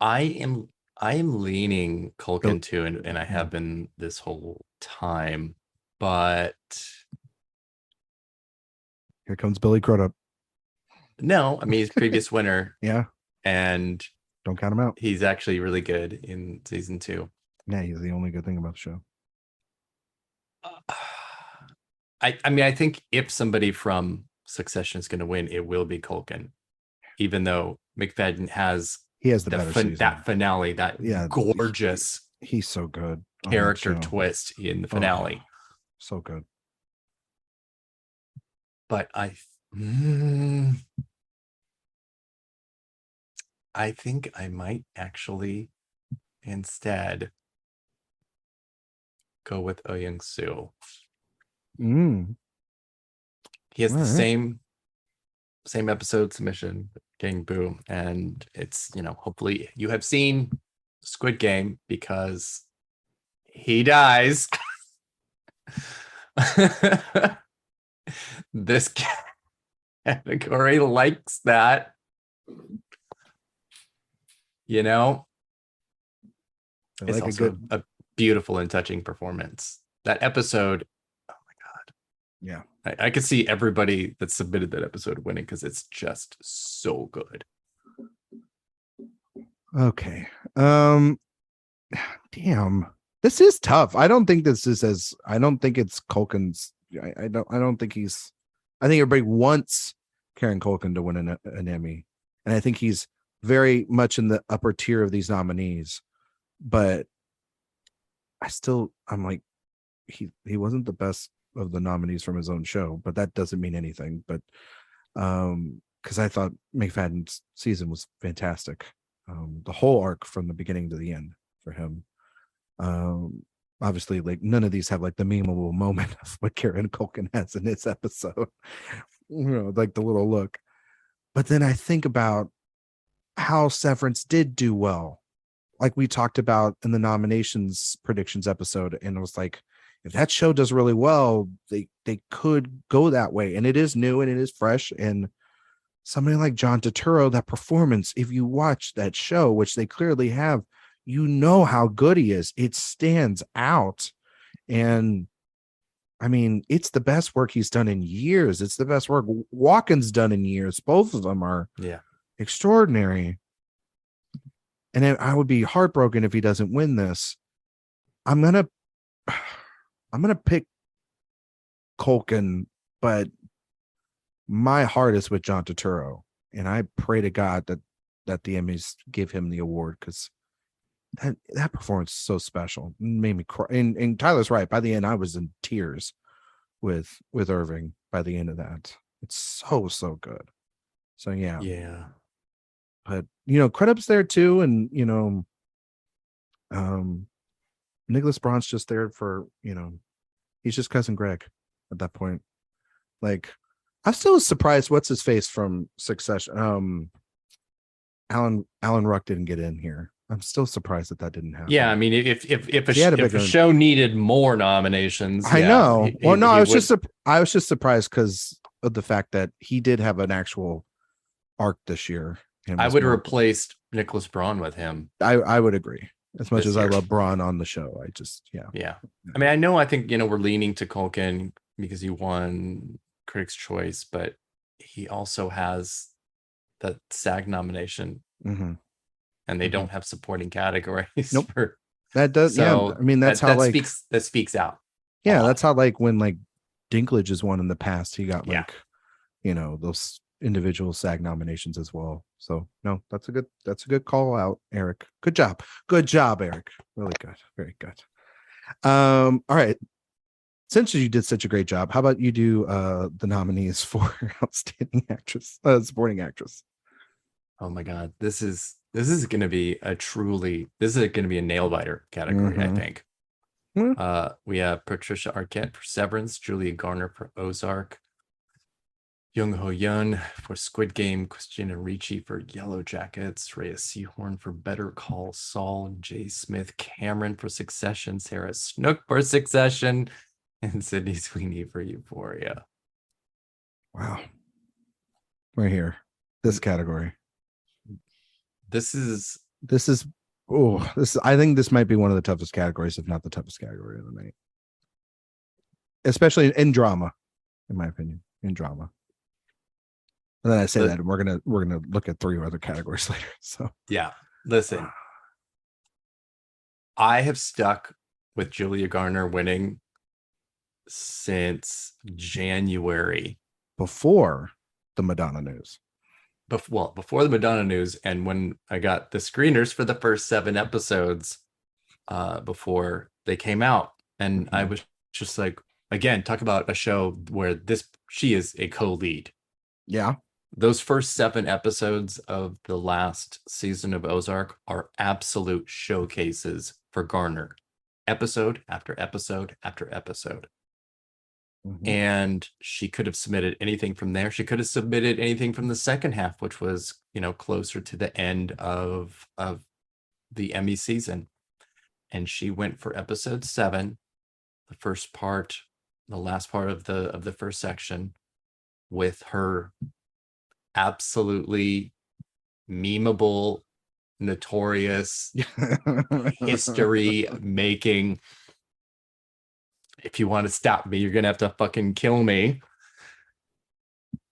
[SPEAKER 2] I am leaning Culkin too, and I have been this whole time, but
[SPEAKER 1] here comes Billy Crudup.
[SPEAKER 2] No, I mean he's previous winner.
[SPEAKER 1] Yeah.
[SPEAKER 2] And
[SPEAKER 1] don't count him out.
[SPEAKER 2] He's actually really good in season 2.
[SPEAKER 1] Yeah, he's the only good thing about the show.
[SPEAKER 2] I mean, I think if somebody from Succession is going to win, it will be Culkin, even though McFadden has
[SPEAKER 1] the better season.
[SPEAKER 2] That finale, that gorgeous.
[SPEAKER 1] He's so good.
[SPEAKER 2] Character twist in the finale.
[SPEAKER 1] So good.
[SPEAKER 2] But I think I might actually instead go with Oh Young-soo. He has the same episode submission, Gang Boo, and it's, hopefully you have seen Squid Game because he dies. This category likes that. It's also a beautiful and touching performance. That episode, oh my God.
[SPEAKER 1] Yeah.
[SPEAKER 2] I could see everybody that submitted that episode winning because it's just so good.
[SPEAKER 1] Okay. Damn. This is tough. I don't think it's Culkin's. I don't think he's. I think everybody wants Kieran Culkin to win an Emmy, and I think he's very much in the upper tier of these nominees. But I'm like, he wasn't the best of the nominees from his own show, but that doesn't mean anything. But because I thought McFadden's season was fantastic, the whole arc from the beginning to the end for him. Obviously, like none of these have like the memeable moment of what Kieran Culkin has in this episode, like the little look. But then I think about how Severance did do well, like we talked about in the nominations predictions episode, and it was like, if that show does really well, they could go that way. And it is new and it is fresh. And somebody like John Turturro, that performance, if you watch that show, which they clearly have, you know how good he is. It stands out. And I mean, it's the best work he's done in years. It's the best work Walken's done in years. Both of them are extraordinary. And I would be heartbroken if he doesn't win this. I'm gonna pick Culkin, but my heart is with John Turturro, and I pray to God that the Emmys give him the award, because that performance is so special. It made me cry. And Tyler's right. By the end, I was in tears with Irving. By the end of that, it's so good. So yeah. But Credup's there too, and Nicholas Braun's just there for he's just cousin Greg at that point. Like, I'm still surprised what's his face from Succession. Alan Ruck didn't get in here. I'm still surprised that didn't happen.
[SPEAKER 2] Yeah, I mean, if a show needed more nominations,
[SPEAKER 1] I know. I was just surprised because of the fact that he did have an actual arc this year.
[SPEAKER 2] I would have replaced Nicholas Braun with him.
[SPEAKER 1] I would agree. As much as I love Braun on the show, yeah.
[SPEAKER 2] I mean, I think we're leaning to Culkin because he won Critics' Choice, but he also has the SAG nomination, and they don't have supporting categories.
[SPEAKER 1] Nope. That does. So I mean, that's how
[SPEAKER 2] that speaks out.
[SPEAKER 1] Yeah, that's how when Dinklage has won in the past, he got those individual SAG nominations as well. So no, that's a good call out, Erik. Good job, Erik. Really good, very good. All right, since you did such a great job, how about you do the nominees for outstanding actress, supporting actress?
[SPEAKER 2] Oh my God, this is going to be a nail biter category. I think. We have Patricia Arquette for Severance, Julia Garner for Ozark, Jung Ho Yun for Squid Game, Christina Ricci for Yellow Jackets, Rhea Seehorn for Better Call Saul, Jay Smith Cameron for Succession, Sarah Snook for Succession, and Sydney Sweeney for Euphoria.
[SPEAKER 1] Wow. Right here. This category. I think this might be one of the toughest categories, if not the toughest category of the night. Especially in drama, in my opinion. In drama. And then I say that, and we're gonna look at 3 other categories later. So
[SPEAKER 2] yeah, listen, I have stuck with Julia Garner winning since January,
[SPEAKER 1] before the Madonna news.
[SPEAKER 2] Before the Madonna news, and when I got the screeners for the first 7 episodes, before they came out, and I was just like, again, talk about a show where she is a co-lead.
[SPEAKER 1] Yeah.
[SPEAKER 2] Those first 7 episodes of the last season of Ozark are absolute showcases for Garner, episode after episode after episode. And she could have submitted anything from there. She could have submitted anything from the second half, which was, closer to the end of the Emmy season. And she went for episode 7, the last part of the first section, with her absolutely memeable, notorious, history making, if you want to stop me, you're gonna have to fucking kill me.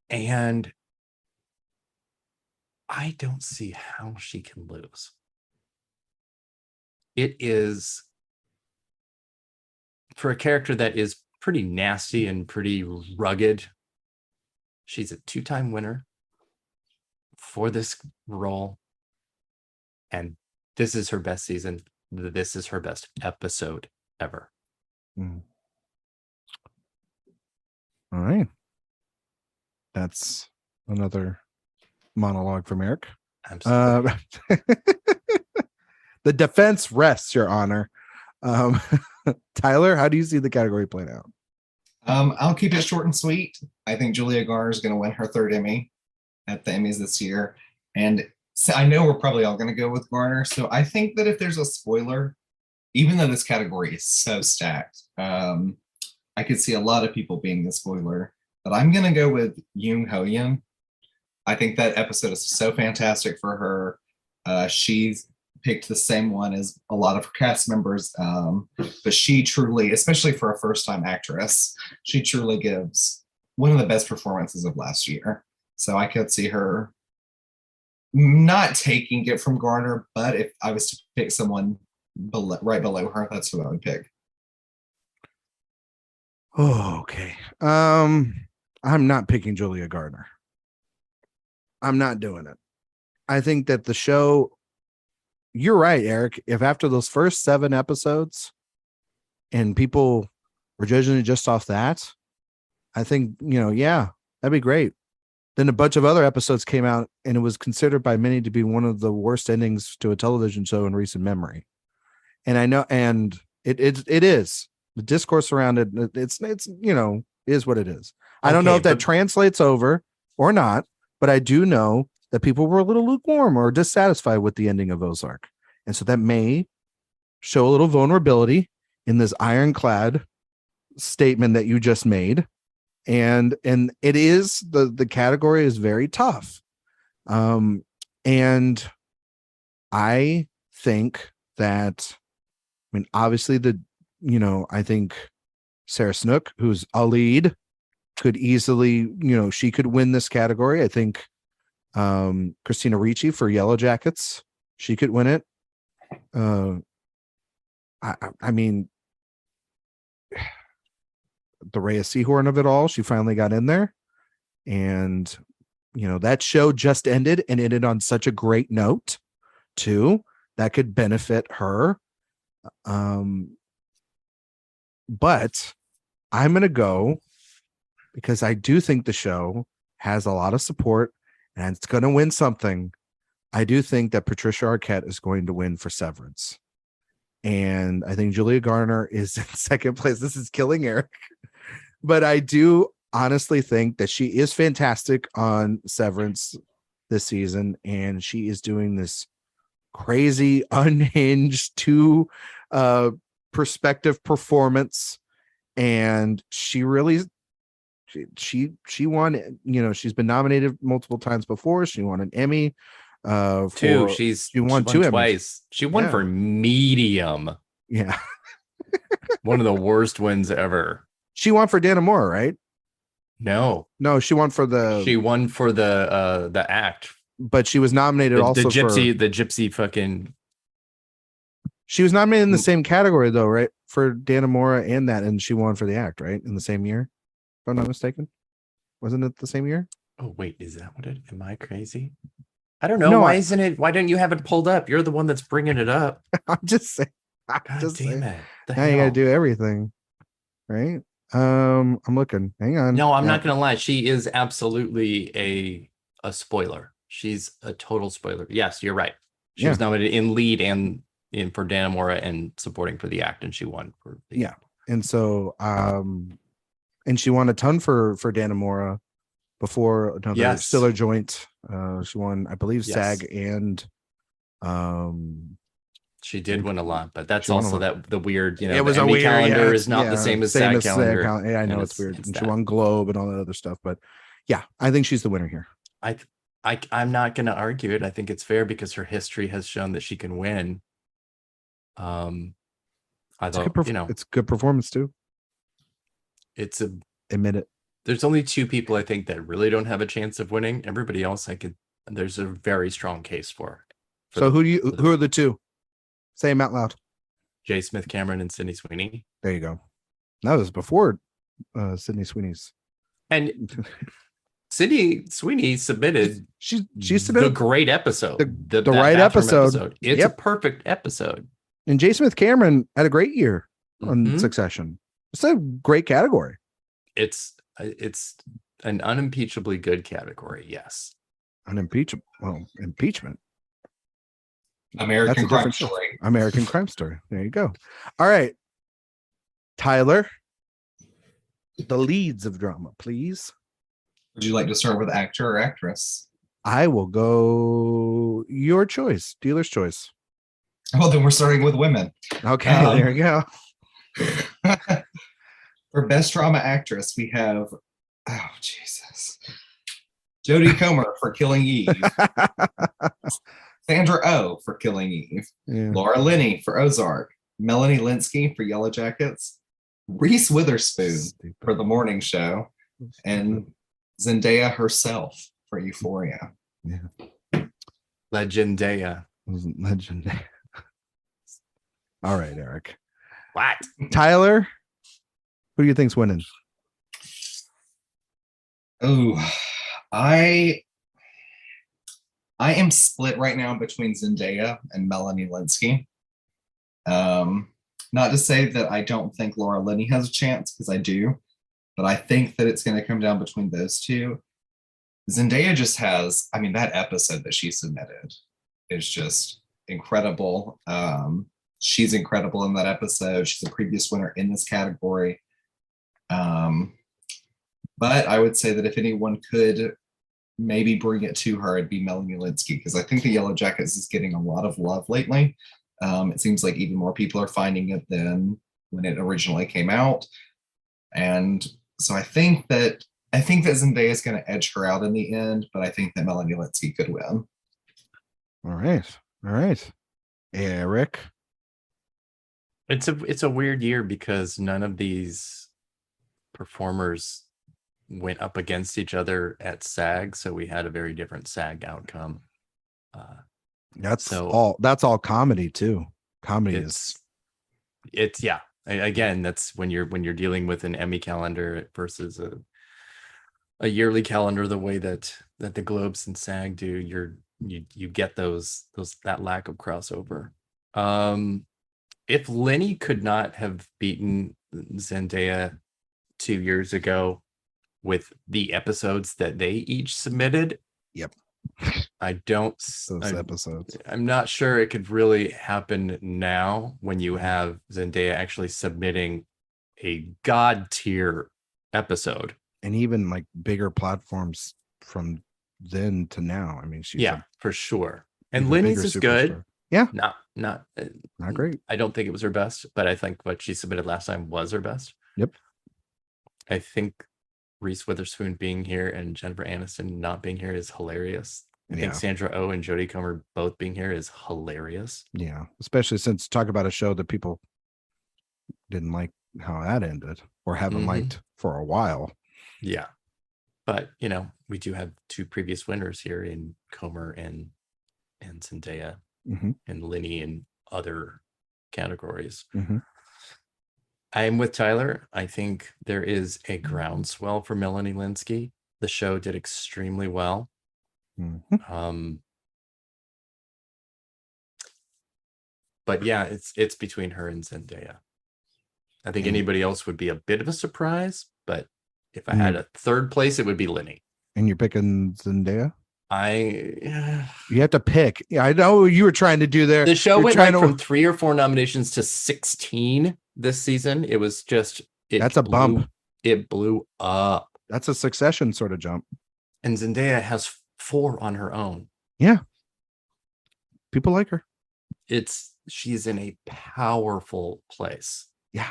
[SPEAKER 2] And I don't see how she can lose. It is, for a character that is pretty nasty and pretty rugged, she's a 2-time winner for this role, and this is her best season. This is her best episode ever.
[SPEAKER 1] All right, that's another monologue from Erik.
[SPEAKER 2] Absolutely.
[SPEAKER 1] The defense rests, Your Honor. Tyler, how do you see the category playing out?
[SPEAKER 3] I'll keep it short and sweet. I think Julia Garner is going to win her 3rd Emmy at the Emmys this year. And So I know we're probably all going to go with Garner. So I think that if there's a spoiler, even though this category is so stacked, I could see a lot of people being the spoiler. But I'm going to go with Yoon Ho Yoon. I think that episode is so fantastic for her. She's picked the same one as a lot of her cast members, but she truly, especially for a first-time actress, she truly gives one of the best performances of last year. So I could see her not taking it from Garner, but if I was to pick someone right below her, that's who I would pick.
[SPEAKER 1] Oh, okay. I'm not picking Julia Gardner. I'm not doing it. I think that the show, you're right, Erik. If after those first 7 episodes and people were judging it just off that, I think, yeah, that'd be great. Then a bunch of other episodes came out and it was considered by many to be one of the worst endings to a television show in recent memory. And I know, and it is. The discourse around it, it's is what it is. I don't know if that translates over or not, but I do know that people were a little lukewarm or dissatisfied with the ending of Ozark. And so that may show a little vulnerability in this ironclad statement that you just made. And it is, the category is very tough. And I think that, obviously I think Sarah Snook, who's a lead, could easily, she could win this category. I think Christina Ricci for Yellow Jackets, she could win it. I mean, the Rhea Seahorn of it all, she finally got in there. And, that show just ended and ended on such a great note, too. That could benefit her. But I'm going to go because I do think the show has a lot of support and it's going to win something. I do think that Patricia Arquette is going to win for Severance. And I think Julia Garner is in second place. This is killing Erik. But I do honestly think that she is fantastic on Severance this season. And she is doing this crazy, unhinged, perspective performance. And she really, she won, she's been nominated multiple times before. She won an Emmy.
[SPEAKER 2] She won 2 Emmys twice. She won for Medium.
[SPEAKER 1] Yeah.
[SPEAKER 2] One of the worst wins ever.
[SPEAKER 1] She won for Dannemora, right?
[SPEAKER 2] No,
[SPEAKER 1] she won for
[SPEAKER 2] the act.
[SPEAKER 1] But she was nominated also
[SPEAKER 2] the gypsy fucking.
[SPEAKER 1] She was nominated in the same category though, right? For Dannemora and that, and she won for the act, right? In the same year, if I'm not mistaken. Wasn't it the same year?
[SPEAKER 2] Oh wait, is that what it? Am I crazy? I don't know. No, why don't you have it pulled up? You're the one that's bringing it up.
[SPEAKER 1] I'm just saying.
[SPEAKER 2] God damn it!
[SPEAKER 1] Now you gotta do everything, right? I'm looking. Hang on.
[SPEAKER 2] No, I'm not gonna lie. She is absolutely a spoiler. She's a total spoiler. Yes, you're right. She was nominated in lead and for Dannemora and supporting for the act, and she won for the act.
[SPEAKER 1] And so and she won a ton for Dannemora before another Stiller joint. She won, I believe, SAG and
[SPEAKER 2] she did win a lot, but that's also the weird,
[SPEAKER 1] it was
[SPEAKER 2] the Emmy
[SPEAKER 1] a weird
[SPEAKER 2] calendar is not the same as SAG calendar.
[SPEAKER 1] Yeah, I know it's weird. And she won Globe and all that other stuff, but yeah, I think she's the winner here.
[SPEAKER 2] I'm not going to argue it. I think it's fair because her history has shown that she can win. I thought,
[SPEAKER 1] it's good performance too. Admit it.
[SPEAKER 2] There's only 2 people I think that really don't have a chance of winning. Everybody else, there's a very strong case for.
[SPEAKER 1] So who are the 2? Say them out loud.
[SPEAKER 2] J. Smith Cameron and Sydney Sweeney.
[SPEAKER 1] There you go. That was before Sydney Sweeney's.
[SPEAKER 2] And Sydney Sweeney submitted.
[SPEAKER 1] She submitted
[SPEAKER 2] the great episode.
[SPEAKER 1] The right episode.
[SPEAKER 2] It's a perfect episode.
[SPEAKER 1] And J. Smith Cameron had a great year on Succession. It's a great category.
[SPEAKER 2] It's an unimpeachably good category. Yes.
[SPEAKER 1] Unimpeachable. Well, impeachment.
[SPEAKER 3] American Crime Story.
[SPEAKER 1] American Crime Story. There you go. All right. Tyler, the leads of drama, please.
[SPEAKER 3] Would you like to start with actor or actress?
[SPEAKER 1] I will go So your choice, dealer's choice.
[SPEAKER 3] Well, then we're starting with women.
[SPEAKER 1] Okay, there you go.
[SPEAKER 3] For best drama actress, we have, oh Jesus, Jodie Comer for Killing Eve, Sandra Oh for Killing Eve, Laura Linney for Ozark, Melanie Linsky for Yellow Jackets, Reese Witherspoon for The Morning Show, and Zendaya herself for Euphoria.
[SPEAKER 1] Yeah.
[SPEAKER 2] Legendaya.
[SPEAKER 1] Legendary. All right, Erik.
[SPEAKER 2] What?
[SPEAKER 1] Tyler, who do you think's winning?
[SPEAKER 3] Oh, I am split right now between Zendaya and Melanie Linsky. Not to say that I don't think Laura Linney has a chance, because I do, but I think that it's going to come down between those two. Zendaya just has, I mean, that episode that she submitted is just incredible. She's incredible in that episode. She's a previous winner in this category. But I would say that if anyone could maybe bring it to her, it'd be Melanie Linsky, because I think the Yellow Jackets is getting a lot of love lately. It seems like even more people are finding it than when it originally came out. And so I think that Zendaya is going to edge her out in the end, but I think that Melanie Linsky could win.
[SPEAKER 1] All right. Erik.
[SPEAKER 2] It's a weird year because none of these performers went up against each other at SAG, so we had a very different SAG outcome.
[SPEAKER 1] That's all comedy too. Comedy
[SPEAKER 2] it's yeah. Again, that's when you're dealing with an Emmy calendar versus a yearly calendar, the way that the Globes and SAG do, you get that lack of crossover. If Lenny could not have beaten Zendaya 2 years ago with the episodes that they each submitted,
[SPEAKER 1] yep, those episodes.
[SPEAKER 2] I'm not sure it could really happen now when you have Zendaya actually submitting a god tier episode,
[SPEAKER 1] and even like bigger platforms from then to now. I mean, she's
[SPEAKER 2] for sure. And Lenny's is good.
[SPEAKER 1] Yeah,
[SPEAKER 2] not
[SPEAKER 1] great.
[SPEAKER 2] I don't think it was her best, but I think what she submitted last time was her best.
[SPEAKER 1] Yep.
[SPEAKER 2] I think Reese Witherspoon being here and Jennifer Aniston not being here is hilarious. I think Sandra Oh and Jodie Comer both being here is hilarious.
[SPEAKER 1] Yeah, especially since talk about a show that people didn't like how that ended or haven't liked for a while.
[SPEAKER 2] Yeah. But, we do have two previous winners here in Comer and Zendaya and Linney in other categories. I am with Tyler. I think there is a groundswell for Melanie Linsky. The show did extremely well. But yeah, it's between her and Zendaya. I think anybody else would be a bit of a surprise, but if I had a third place, it would be Linney.
[SPEAKER 1] And you're picking Zendaya?
[SPEAKER 2] You
[SPEAKER 1] have to pick. Yeah, I know what you were trying to do there.
[SPEAKER 2] The show went from 3 or 4 nominations to 16 this season. It was just
[SPEAKER 1] that's a bump.
[SPEAKER 2] It blew up.
[SPEAKER 1] That's a Succession sort of jump.
[SPEAKER 2] And Zendaya has 4 on her own.
[SPEAKER 1] Yeah. People like her.
[SPEAKER 2] She's in a powerful place.
[SPEAKER 1] Yeah.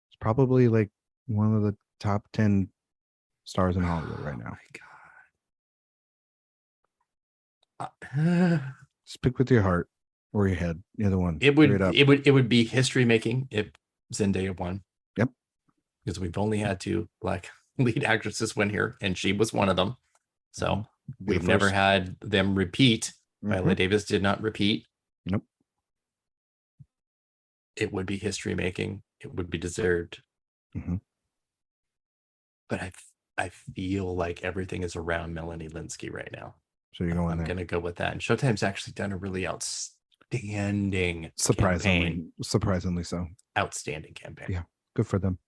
[SPEAKER 1] It's probably like one of the top 10 stars in Hollywood right now.
[SPEAKER 2] Oh my God.
[SPEAKER 1] Speak with your heart or your head. Either one.
[SPEAKER 2] It would be history making if Zendaya won.
[SPEAKER 1] Yep.
[SPEAKER 2] Because we've only had 2 Black lead actresses win here, and she was one of them. So we've never had them repeat. Viola Davis did not repeat.
[SPEAKER 1] Nope.
[SPEAKER 2] It would be history making. It would be deserved. But I feel like everything is around Melanie Linsky right now.
[SPEAKER 1] So you're going
[SPEAKER 2] I'm going to go with that. And Showtime's actually done a really outstanding campaign.
[SPEAKER 1] Surprisingly so.
[SPEAKER 2] Outstanding campaign.
[SPEAKER 1] Yeah. Good for them.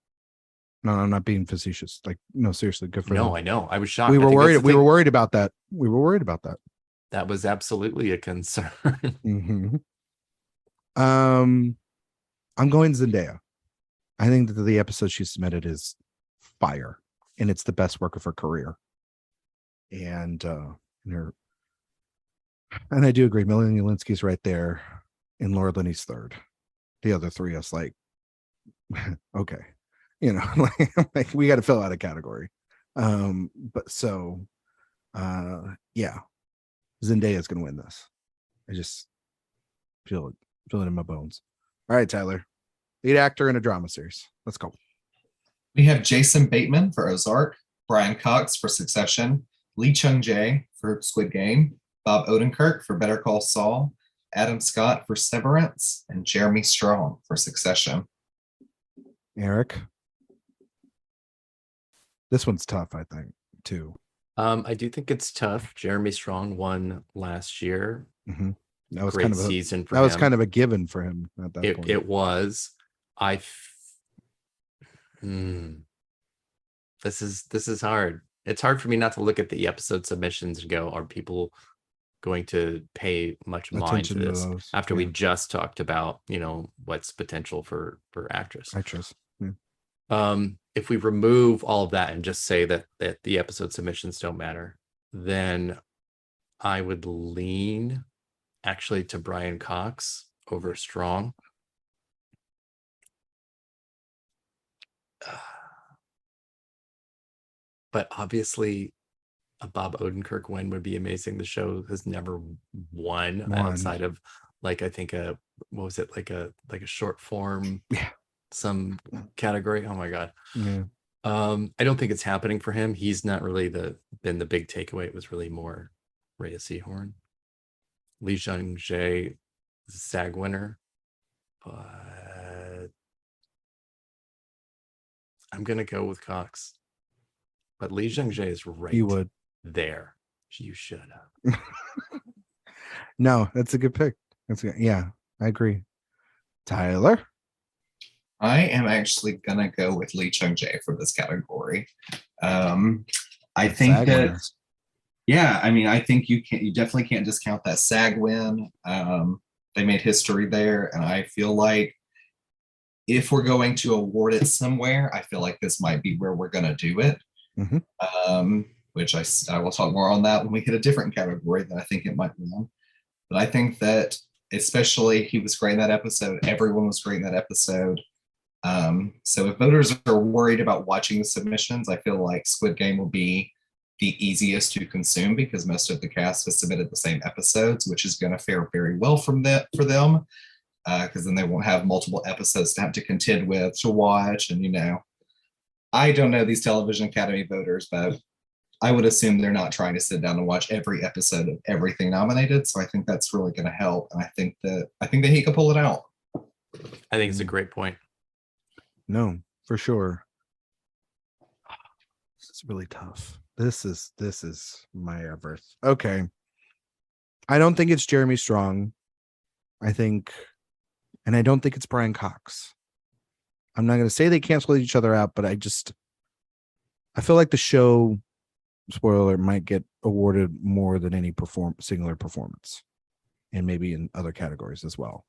[SPEAKER 1] No, I'm not being facetious. Like, no, seriously, good for them.
[SPEAKER 2] No, I know. I was shocked.
[SPEAKER 1] We were worried. We were worried about that.
[SPEAKER 2] That was absolutely a concern.
[SPEAKER 1] I'm going Zendaya. I think that the episode she submitted is fire, and it's the best work of her career. And And I do agree. Melanie Linsky's right there, and Laura Linney's third. The other three, I was like, okay, like we got to fill out a category. But so, yeah, Zendaya is going to win this. I just feel it in my bones. All right, Tyler, lead actor in a drama series. Let's go.
[SPEAKER 3] We have Jason Bateman for Ozark, Brian Cox for Succession, Lee Chung-jae for Squid Game, Bob Odenkirk for Better Call Saul, Adam Scott for Severance, and Jeremy Strong for Succession.
[SPEAKER 1] Erik, this one's tough, I think, too.
[SPEAKER 2] I do think it's tough. Jeremy Strong won last year.
[SPEAKER 1] Mm-hmm. That was
[SPEAKER 2] Great
[SPEAKER 1] kind of
[SPEAKER 2] season for
[SPEAKER 1] that
[SPEAKER 2] him.
[SPEAKER 1] was kind of a given for him at that point.
[SPEAKER 2] It was. This is hard. It's hard for me not to look at the episode submissions and go, are people going to pay much mind to this after we just talked about, what's potential for actress.
[SPEAKER 1] Yeah.
[SPEAKER 2] If we remove all of that and just say that the episode submissions don't matter, then I would lean actually to Brian Cox over Strong. But obviously a Bob Odenkirk win would be amazing. The show has never won outside of I think what was it, like a short form, some category. Oh my God.
[SPEAKER 1] Yeah.
[SPEAKER 2] I don't think it's happening for him. He's not really been the big takeaway. It was really more Rhea Seehorn. Lee Jung-jae, SAG winner, but I'm gonna go with Cox. But Lee Jung-jae is right.
[SPEAKER 1] You would
[SPEAKER 2] there. You should have.
[SPEAKER 1] No, that's a good pick. Yeah, I agree. Tyler,
[SPEAKER 3] I am actually gonna go with Lee Chung-jae for this category. I think that. Yeah, I mean, I think you definitely can't discount that SAG win. They made history there, and I feel like if we're going to award it somewhere, I feel like this might be where we're going to do it.
[SPEAKER 1] Mm-hmm.
[SPEAKER 3] Which I will talk more on that when we hit a different category that I think it might win. But I think that especially he was great in that episode. Everyone was great in that episode. So if voters are worried about watching the submissions, I feel like Squid Game will be the easiest to consume because most of the cast has submitted the same episodes, which is going to fare very well for them because then they won't have multiple episodes to have to contend with to watch. And I don't know these television academy voters, but I would assume they're not trying to sit down and watch every episode of everything nominated. So I think that's really going to help, and I think that he could pull it out.
[SPEAKER 2] I think it's a great point.
[SPEAKER 1] No, for sure. It's really tough. This is my Everest. Okay. I don't think it's Jeremy Strong. I don't think it's Brian Cox. I'm not going to say they cancel each other out, but I feel like the show, spoiler, might get awarded more than any singular performance, and maybe in other categories as well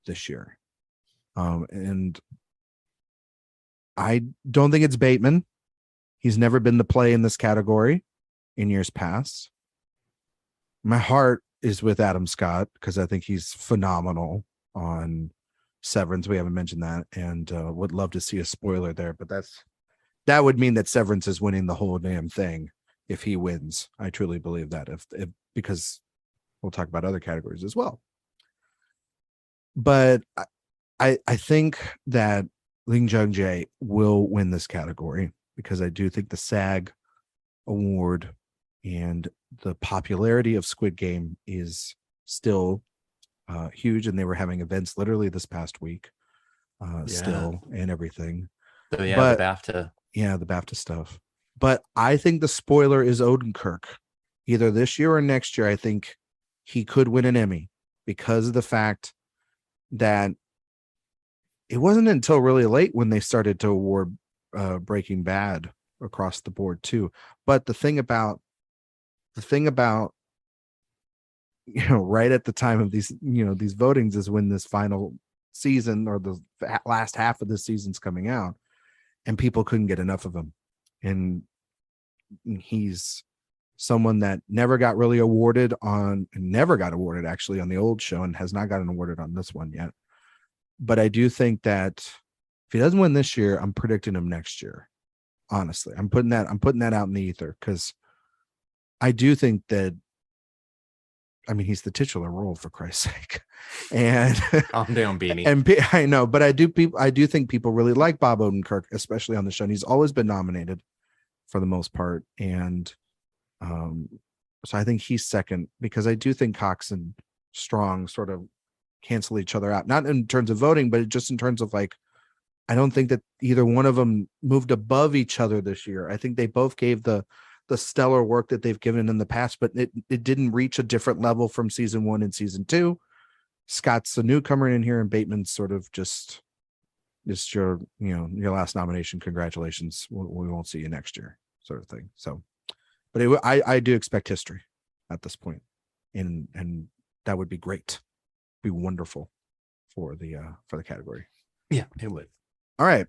[SPEAKER 1] this year. And I don't think it's Bateman. He's never been the play in this category in years past. My heart is with Adam Scott because I think he's phenomenal on Severance. We haven't mentioned that, and would love to see a spoiler there, but that would mean that Severance is winning the whole damn thing if he wins. I truly believe that if because we'll talk about other categories as well. But I think that Lee Jung-jae will win this category because I do think the SAG award and the popularity of Squid Game is still huge, and they were having events literally this past week still and everything.
[SPEAKER 2] So the BAFTA.
[SPEAKER 1] Yeah, the BAFTA stuff. But I think the spoiler is Odenkirk. Either this year or next year, I think he could win an Emmy because of the fact that it wasn't until really late when they started to award Breaking Bad across the board too. But the thing about right at the time of these these votings is when this final season or the last half of the season's coming out, and people couldn't get enough of him, and he's someone that never got awarded actually on the old show and has not gotten awarded on this one yet. But I do think that if he doesn't win this year, I'm predicting him next year. Honestly, I'm putting that out in the ether because I do think that, I mean, he's the titular role, for Christ's sake. And
[SPEAKER 2] calm down, Beanie.
[SPEAKER 1] And I know, but I do think people really like Bob Odenkirk, especially on the show. And he's always been nominated for the most part. And so I think he's second, because I do think Cox and Strong sort of cancel each other out, not in terms of voting, but just in terms of like, I don't think that either one of them moved above each other this year. I think they both gave the stellar work that they've given in the past, but it didn't reach a different level from season 1 and season 2. Scott's the newcomer in here, and Bateman's sort of just your last nomination. Congratulations. We won't see you next year, sort of thing. So, but I do expect history at this point, and that would be great, be wonderful for the category.
[SPEAKER 2] Yeah, it would.
[SPEAKER 1] All right,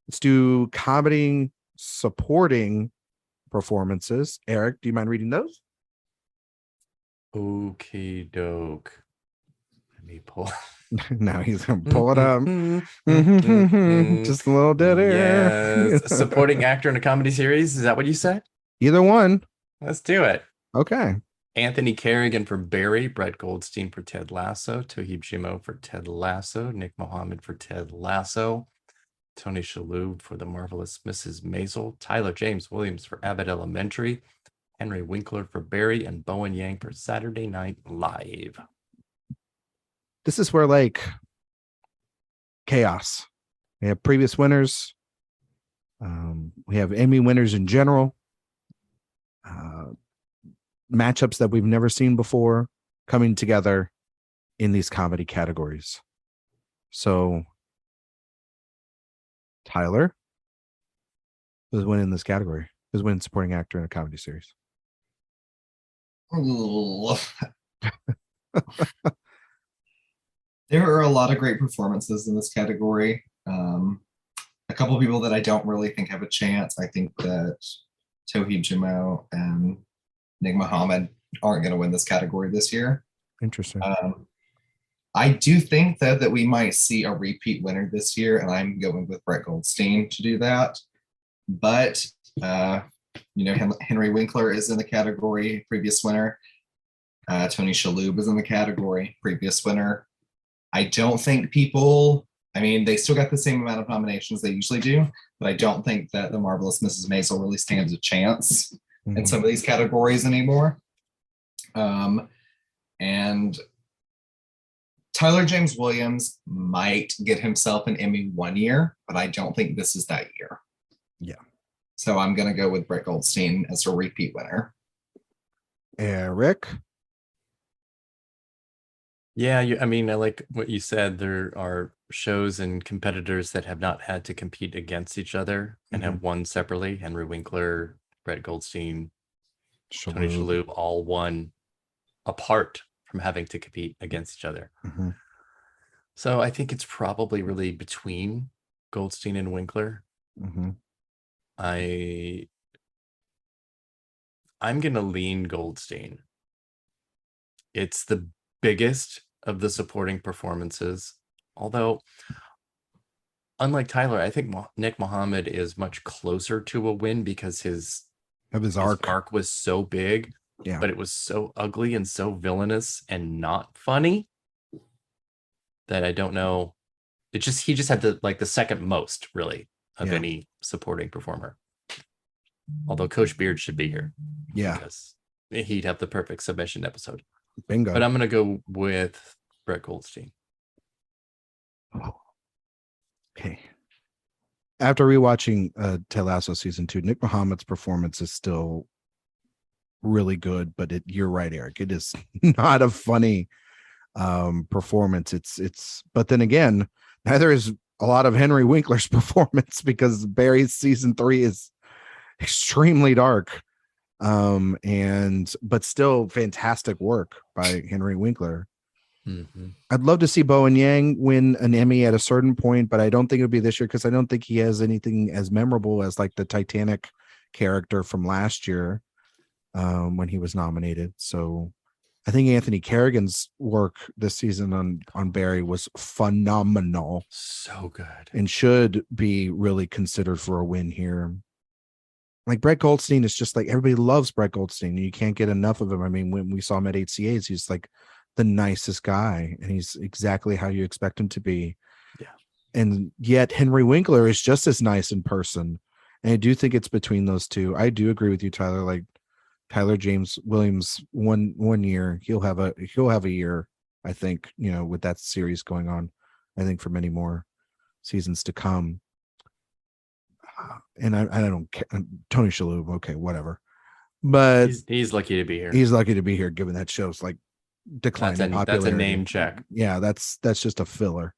[SPEAKER 1] let's do comedy supporting performances. Erik, do you mind reading those?
[SPEAKER 2] Okay, doke. Let me pull.
[SPEAKER 1] Now he's gonna pull it up. Just a little dead air.
[SPEAKER 2] Yes. Supporting actor in a comedy series. Is that what you said?
[SPEAKER 1] Either one.
[SPEAKER 2] Let's do it.
[SPEAKER 1] Okay.
[SPEAKER 2] Anthony Carrigan for Barry, Brett Goldstein for Ted Lasso, Toheeb Jimoh for Ted Lasso, Nick Mohammed for Ted Lasso, Tony Shalhoub for The Marvelous Mrs. Maisel, Tyler James Williams for Abbott Elementary, Henry Winkler for Barry, and Bowen Yang for Saturday Night Live.
[SPEAKER 1] This is where like chaos. We have previous winners. We have Emmy winners in general. Matchups that we've never seen before coming together in these comedy categories. So, Tyler, who's winning this category? Who's winning supporting actor in a comedy series?
[SPEAKER 3] There are a lot of great performances in this category. A couple of people that I don't really think have a chance. I think that Toheeb Jimoh and Nick Mohammed aren't going to win this category this year.
[SPEAKER 1] Interesting.
[SPEAKER 3] I do think that we might see a repeat winner this year, and I'm going with Brett Goldstein to do that. But Henry Winkler is in the category, previous winner. Tony Shalhoub is in the category, previous winner. I don't think they still got the same amount of nominations they usually do, but I don't think that The Marvelous Mrs. Maisel really stands a chance in some of these categories anymore. And Tyler James Williams might get himself an Emmy one year, but I don't think this is that year.
[SPEAKER 1] Yeah.
[SPEAKER 3] So I'm going to go with Brett Goldstein as a repeat winner.
[SPEAKER 1] Erik?
[SPEAKER 2] Yeah, I like what you said. There are shows and competitors that have not had to compete against each other and have won separately. Henry Winkler, Brett Goldstein, Tony Shalhoub all won apart from having to compete against each other. So I think it's probably really between Goldstein and Winkler. I'm going to lean Goldstein. It's the biggest of the supporting performances. Although, unlike Tyler, I think Nick Mohammed is much closer to a win because his arc was so big, but it was so ugly and so villainous and not funny that I don't know. He just had the second most really of any supporting performer. Although Coach Beard should be here.
[SPEAKER 1] Yeah.
[SPEAKER 2] Because he'd have the perfect submission episode.
[SPEAKER 1] Bingo.
[SPEAKER 2] But I'm going to go with Brett Goldstein.
[SPEAKER 1] Oh. Okay. After rewatching Ted Lasso season 2, Nick Mohammed's performance is still really good, but you're right, Erik. It is not a funny performance. But then again, neither is a lot of Henry Winkler's performance because Barry's season 3 is extremely dark. But still fantastic work by Henry Winkler. I'd love to see Bowen Yang win an Emmy at a certain point, but I don't think it would be this year because I don't think he has anything as memorable as like the Titanic character from last year. when he was nominated. So I think Anthony Kerrigan's work this season on Barry was phenomenal.
[SPEAKER 2] So good.
[SPEAKER 1] And should be really considered for a win here. Like Brett Goldstein is just like, everybody loves Brett Goldstein. You can't get enough of him. I mean, when we saw him at HCAs, he's like the nicest guy, and he's exactly how you expect him to be.
[SPEAKER 2] Yeah.
[SPEAKER 1] And yet Henry Winkler is just as nice in person. And I do think it's between those two. I do agree with you, Tyler. Like Tyler James Williams, one year, he'll have a year, I think, with that series going on, I think for many more seasons to come. And I don't care. Tony Shalhoub, okay, whatever. But
[SPEAKER 2] he's lucky to be here.
[SPEAKER 1] He's lucky to be here, given that show's like declining popularity.
[SPEAKER 2] That's a name check.
[SPEAKER 1] Yeah, that's just a filler,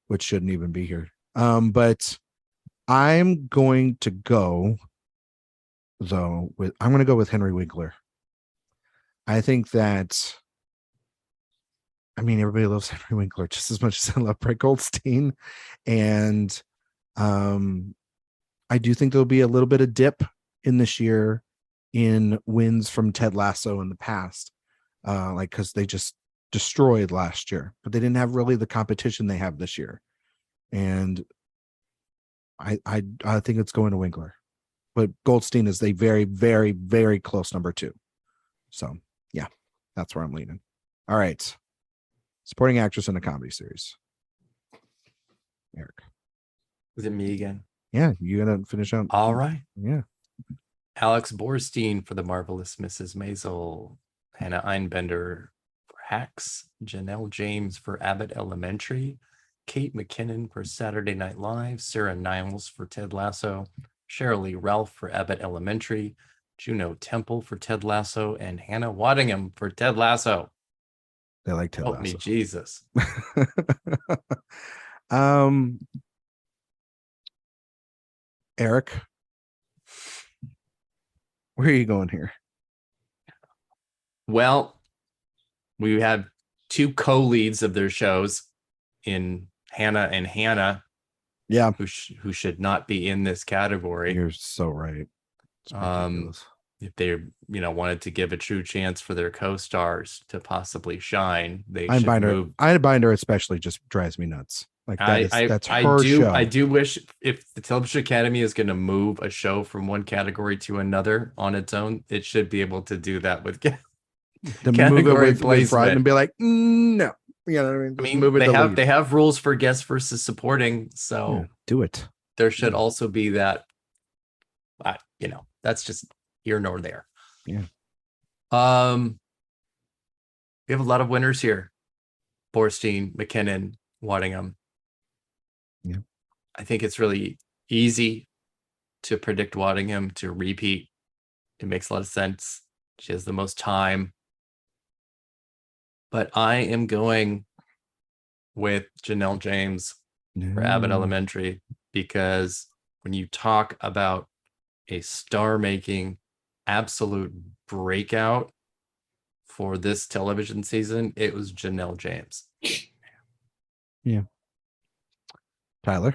[SPEAKER 1] which shouldn't even be here. But I'm going to go with Henry Winkler. I think that, I mean, everybody loves Henry Winkler just as much as I love Brett Goldstein. And I do think there'll be a little bit of dip in this year in wins from Ted Lasso in the past. Because they just destroyed last year, but they didn't have really the competition they have this year. And I think it's going to Winkler, but Goldstein is a very, very, very close number 2. So yeah, that's where I'm leaning. All right. Supporting actress in a comedy series. Erik.
[SPEAKER 2] Is it me again?
[SPEAKER 1] Yeah. You gonna finish up?
[SPEAKER 2] All right.
[SPEAKER 1] Yeah.
[SPEAKER 2] Alex Borstein for The Marvelous Mrs. Maisel. Hannah Einbender for Hacks. Janelle James for Abbott Elementary. Kate McKinnon for Saturday Night Live. Sarah Niles for Ted Lasso. Cheryl Lee Ralph for Abbott Elementary. Juno Temple for Ted Lasso. And Hannah Waddingham for Ted Lasso.
[SPEAKER 1] They like Ted Lasso.
[SPEAKER 2] Help me, Jesus.
[SPEAKER 1] Erik, where are you going here?
[SPEAKER 2] Well, we have 2 co-leads of their shows in Hannah and Hannah.
[SPEAKER 1] Yeah,
[SPEAKER 2] who should not be in this category.
[SPEAKER 1] You're so right.
[SPEAKER 2] If they wanted to give a true chance for their co-stars to possibly shine, they
[SPEAKER 1] should
[SPEAKER 2] move.
[SPEAKER 1] Einbinder especially just drives me nuts. Like that's her show.
[SPEAKER 2] I do wish, if the Television Academy is going to move a show from one category to another on its own, it should be able to do that with
[SPEAKER 1] category placement and be like, no. You know what I mean?
[SPEAKER 2] Move it they have rules for guest versus supporting, so
[SPEAKER 1] do it.
[SPEAKER 2] There should also be that. That's just here nor there.
[SPEAKER 1] Yeah.
[SPEAKER 2] We have a lot of winners here. Borstein, McKinnon, Waddingham.
[SPEAKER 1] Yeah.
[SPEAKER 2] I think it's really easy to predict Waddingham to repeat. It makes a lot of sense. She has the most time. But I am going with Janelle James for Abbott Elementary, because when you talk about a star-making absolute breakout for this television season, it was Janelle James.
[SPEAKER 1] Yeah. Tyler?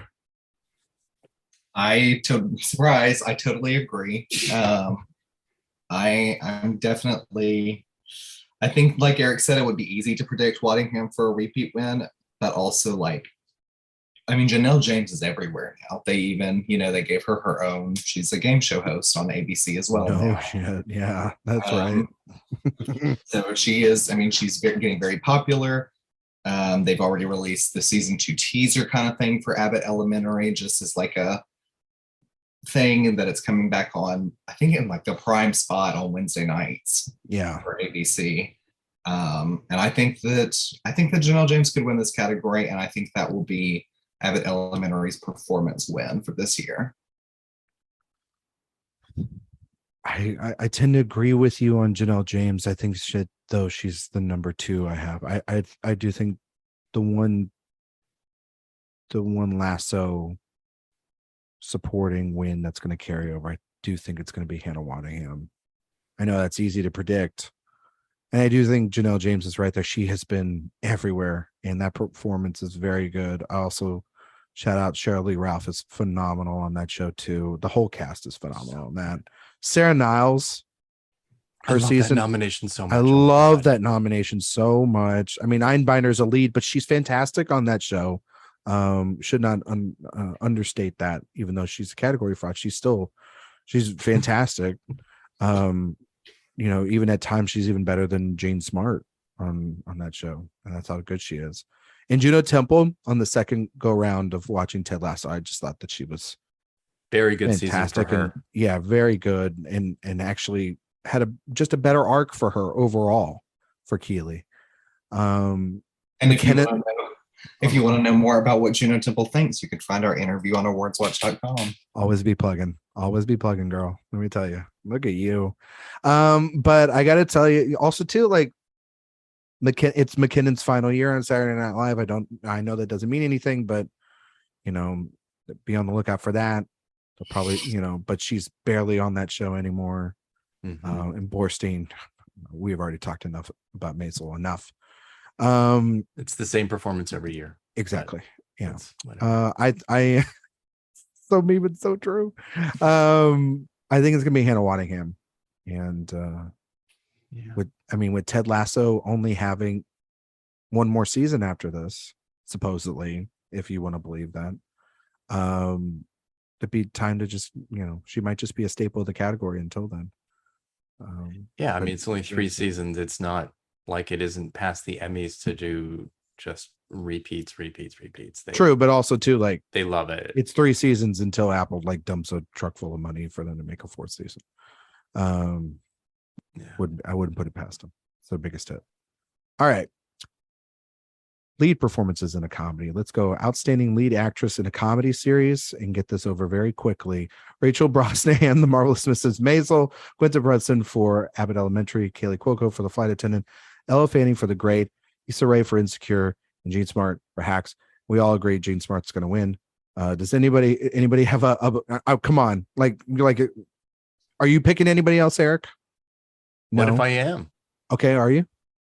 [SPEAKER 3] Surprise, I totally agree. I'm definitely, I think, like Erik said, it would be easy to predict Waddingham for a repeat win, but also Janelle James is everywhere now. They even, they gave her own, she's a game show host on ABC as well.
[SPEAKER 1] Oh, shit. Yeah, that's right.
[SPEAKER 3] So she is, she's getting very popular. They've already released the season 2 teaser kind of thing for Abbott Elementary, just as like a thing that it's coming back on, I think in like the prime spot on Wednesday nights.
[SPEAKER 1] Yeah.
[SPEAKER 3] For ABC. And I think that Janelle James could win this category, and I think that will be Abbott Elementary's performance win for this year.
[SPEAKER 1] I tend to agree with you on Janelle James. I think she's the number 2 I have. I do think the one Lasso supporting win that's going to carry over, I do think it's going to be Hannah Waddingham. I know that's easy to predict, and I do think Janelle James is right there. She has been everywhere, and that performance is very good. I also shout out Cheryl Lee Ralph is phenomenal on that show too. The whole cast is phenomenal on that. Sarah Niles,
[SPEAKER 2] I love that nomination so much.
[SPEAKER 1] I
[SPEAKER 2] Oh my
[SPEAKER 1] love
[SPEAKER 2] God.
[SPEAKER 1] that nomination so much. I mean, Einbinder's a lead, but she's fantastic on that show. Should not understate that. Even though she's a category fraud, she's fantastic. Even at times she's even better than Jane Smart on that show, and that's how good she is. And Juno Temple, on the second go round of watching Ted Lasso, I just thought that she was
[SPEAKER 2] very good
[SPEAKER 1] fantastic
[SPEAKER 2] season for her.
[SPEAKER 1] and very good, and actually had just a better arc for her overall for Keeley.
[SPEAKER 3] And if you want to know more about what Juno Temple thinks, you can find our interview on AwardsWatch.com.
[SPEAKER 1] Always be plugging, girl. Let me tell you, look at you. But I got to tell you also too, like, it's McKinnon's final year on Saturday Night Live. I know that doesn't mean anything, but be on the lookout for that. They'll probably, but she's barely on that show anymore.
[SPEAKER 2] Mm-hmm.
[SPEAKER 1] And Borstein, we have already talked enough about Maisel enough.
[SPEAKER 2] It's the same performance every year.
[SPEAKER 1] Exactly. Yeah.
[SPEAKER 2] I
[SPEAKER 1] so me, but so true. I think it's gonna be Hannah Waddingham, and with Ted Lasso only having one more season after this, supposedly, if you want to believe that, it'd be time to just, she might just be a staple of the category until then.
[SPEAKER 2] I mean, it's only 3 seasons. It's not like it isn't past the Emmys to do just repeats.
[SPEAKER 1] True, but also too, like,
[SPEAKER 2] they love it.
[SPEAKER 1] It's 3 seasons until Apple like dumps a truck full of money for them to make a 4th season. I wouldn't put it past them. It's their biggest hit. All right. Lead performances in a comedy. Let's go. Outstanding lead actress in a comedy series, and get this over very quickly. Rachel Brosnahan, The Marvelous Mrs. Maisel. Quinta Brunson for Abbott Elementary. Kaylee Cuoco for The Flight Attendant. Ella Fanning for The Great. Issa Rae for Insecure. And Jean Smart for Hacks. We all agree Jean Smart's going to win. Does anybody have a come on? Like, are you picking anybody else, Erik? No?
[SPEAKER 2] What if I am?
[SPEAKER 1] Okay, are you?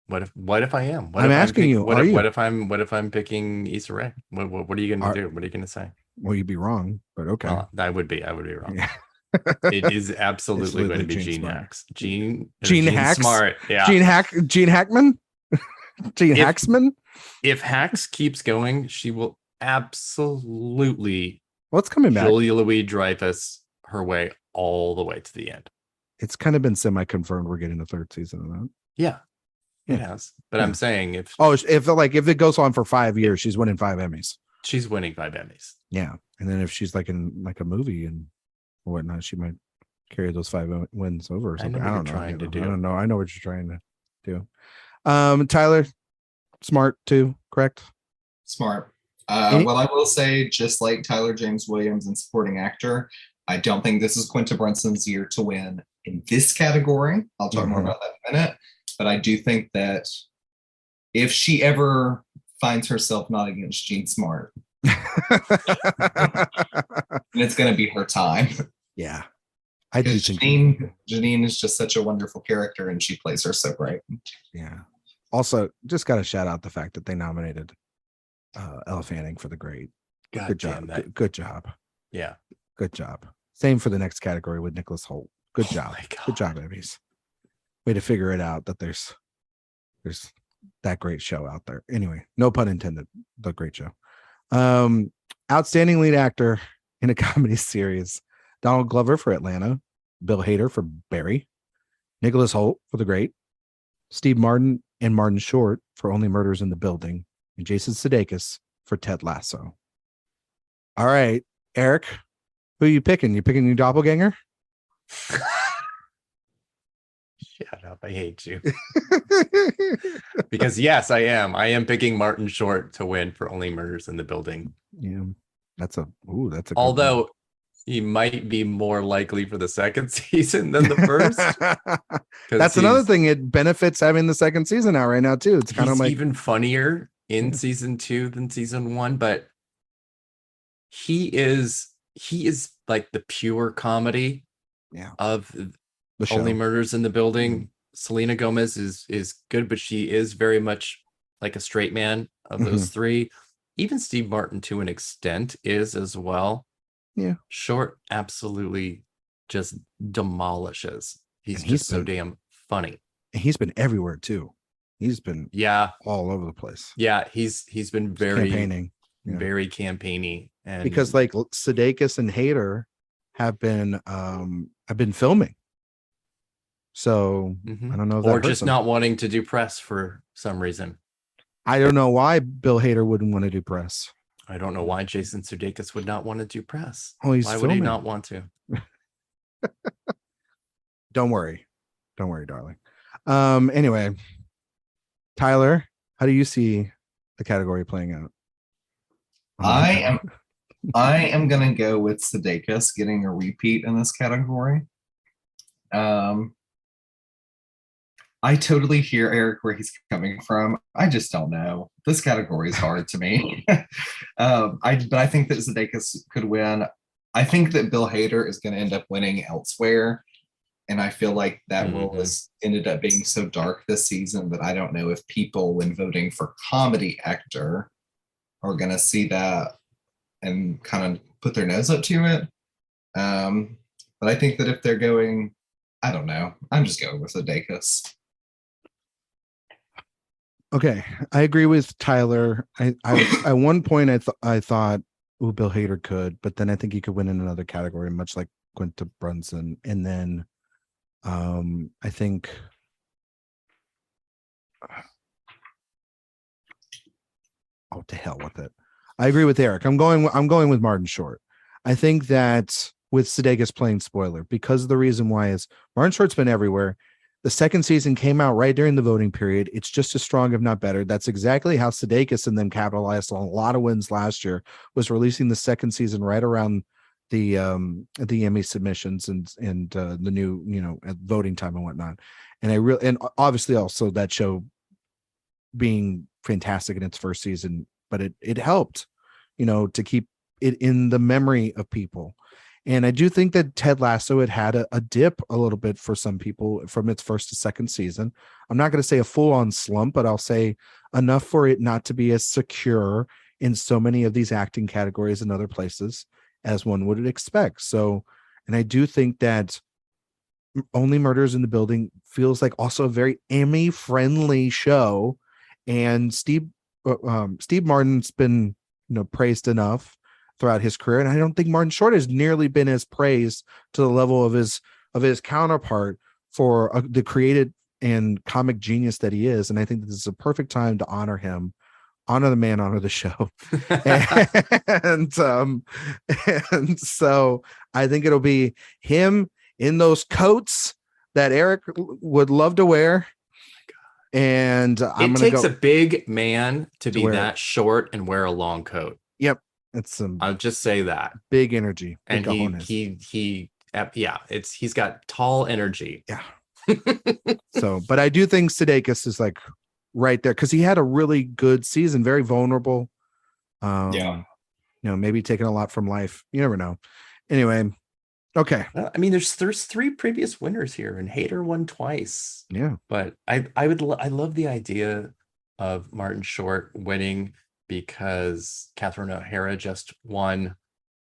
[SPEAKER 2] What if I am?
[SPEAKER 1] I'm asking you.
[SPEAKER 2] What if I'm picking Issa Rae? What are you going to do? What are you going to say?
[SPEAKER 1] Well, you'd be wrong, but okay.
[SPEAKER 2] I would be wrong.
[SPEAKER 1] Yeah.
[SPEAKER 2] It is absolutely going to be Gene Hacks. Gene
[SPEAKER 1] Hacks?
[SPEAKER 2] Smart. Yeah.
[SPEAKER 1] Gene Hackman? Hacksman?
[SPEAKER 2] If Hacks keeps going, she will absolutely
[SPEAKER 1] what's coming back?
[SPEAKER 2] Julia Louis-Dreyfus her way all the way to the end.
[SPEAKER 1] It's kind of been semi-confirmed we're getting a 3rd season of that.
[SPEAKER 2] Yeah. It has. But I'm saying if it goes on for 5 years, she's winning 5 Emmys. She's winning 5 Emmys.
[SPEAKER 1] Yeah. And then if she's like in like a movie and whatnot, she might carry those 5 wins over or something. I don't know. I don't know. I know what you're trying to do. Tyler, Smart too, correct?
[SPEAKER 3] Smart. Well, I will say, just like Tyler James Williams in supporting actor, I don't think this is Quinta Brunson's year to win in this category. I'll talk more about that in a minute. But I do think that if she ever finds herself not against Jean Smart, then it's going to be her time.
[SPEAKER 1] Yeah. I do think
[SPEAKER 3] Janine is just such a wonderful character, and she plays her so great.
[SPEAKER 1] Yeah. Also, just got to shout out the fact that they nominated Ella Fanning for The Great. Good job. Good job.
[SPEAKER 2] Yeah.
[SPEAKER 1] Good job. Same for the next category with Nicholas Hoult. Good job. Good job, Emmys. Way to figure it out that there's that great show out there. Anyway, no pun intended. The great show. Outstanding lead actor in a comedy series. Donald Glover for Atlanta. Bill Hader for Barry. Nicholas Hoult for The Great. Steve Martin and Martin Short for Only Murders in the Building. And Jason Sudeikis for Ted Lasso. All right, Erik, who are you picking? You picking your doppelganger?
[SPEAKER 2] Shut up. I hate you. Because yes, I am. I am picking Martin Short to win for Only Murders in the Building.
[SPEAKER 1] Yeah. That's a
[SPEAKER 2] although one. He might be more likely for the 2nd season than the first.
[SPEAKER 1] That's another thing. It benefits having the 2nd season out right now too. It's kind of like
[SPEAKER 2] even funnier in season 2 than season 1, but he is like the pure comedy of Only Murders in the Building. Selena Gomez is good, but she is very much like a straight man of those 3. Even Steve Martin to an extent is as well.
[SPEAKER 1] Yeah.
[SPEAKER 2] Short absolutely just demolishes. He's just so damn funny.
[SPEAKER 1] And he's been everywhere too. He's been
[SPEAKER 2] Yeah,
[SPEAKER 1] all over the place.
[SPEAKER 2] yeah. He's been very
[SPEAKER 1] Campaigning. Yeah.
[SPEAKER 2] very campaigny, and
[SPEAKER 1] Because like Sudeikis and Hader have been filming. So I don't know if that
[SPEAKER 2] or
[SPEAKER 1] hurts
[SPEAKER 2] just
[SPEAKER 1] him.
[SPEAKER 2] not wanting to do press for some reason.
[SPEAKER 1] I don't know why Bill Hader wouldn't want to do press.
[SPEAKER 2] I don't know why Jason Sudeikis would not want to do press.
[SPEAKER 1] Oh, he's
[SPEAKER 2] why
[SPEAKER 1] filming.
[SPEAKER 2] would he not want to?
[SPEAKER 1] Don't worry, darling. Anyway, Tyler, how do you see the category playing out?
[SPEAKER 3] I am gonna go with Sudeikis getting a repeat in this category. I totally hear Erik where he's coming from. I just don't know. This category is hard to me. But I think that Sudeikis could win. I think that Bill Hader is going to end up winning elsewhere. And I feel like that role has ended up being so dark this season that I don't know if people, when voting for comedy actor, are going to see that and kind of put their nose up to it. But I think that if they're going, I don't know. I'm just going with Sudeikis.
[SPEAKER 1] Okay, I agree with Tyler. I at one point I thought, oh, Bill Hader could, but then I think he could win in another category, much like Quinta Brunson. And then I think to hell with it. I agree with Erik. I'm going with Martin Short. I think that with Sudeikis playing spoiler, because the reason why is Martin Short's been everywhere. The second season came out right during the voting period. It's just as strong, if not better. That's exactly how Sudeikis and them capitalized on a lot of wins last year, was releasing the second season right around the Emmy submissions and the new, voting time and whatnot. And obviously also that show being fantastic in its first season, but it helped, to keep it in the memory of people. And I do think that Ted Lasso had a dip a little bit for some people from its first to second season. I'm not going to say a full-on slump, but I'll say enough for it not to be as secure in so many of these acting categories and other places as one would expect. So, and I do think that Only Murders in the Building feels like also a very Emmy-friendly show. And Steve Martin's been, praised enough throughout his career, and I don't think Martin Short has nearly been as praised to the level of his counterpart for the creative and comic genius that he is. And I think this is a perfect time to honor him, honor the man, honor the show. and so I think it'll be him in those coats that Erik would love to wear. And
[SPEAKER 2] it takes a big man to be that short and wear a long coat.
[SPEAKER 1] Yep. I'll
[SPEAKER 2] just say that
[SPEAKER 1] big energy,
[SPEAKER 2] and he's got tall energy.
[SPEAKER 1] Yeah. So, but I do think Sudeikis is like right there because he had a really good season, very vulnerable. Maybe taking a lot from life. You never know. Anyway, okay.
[SPEAKER 2] I mean, there's 3 previous winners here, and Hader won twice.
[SPEAKER 1] Yeah,
[SPEAKER 2] but I love the idea of Martin Short winning, because Catherine O'Hara just won,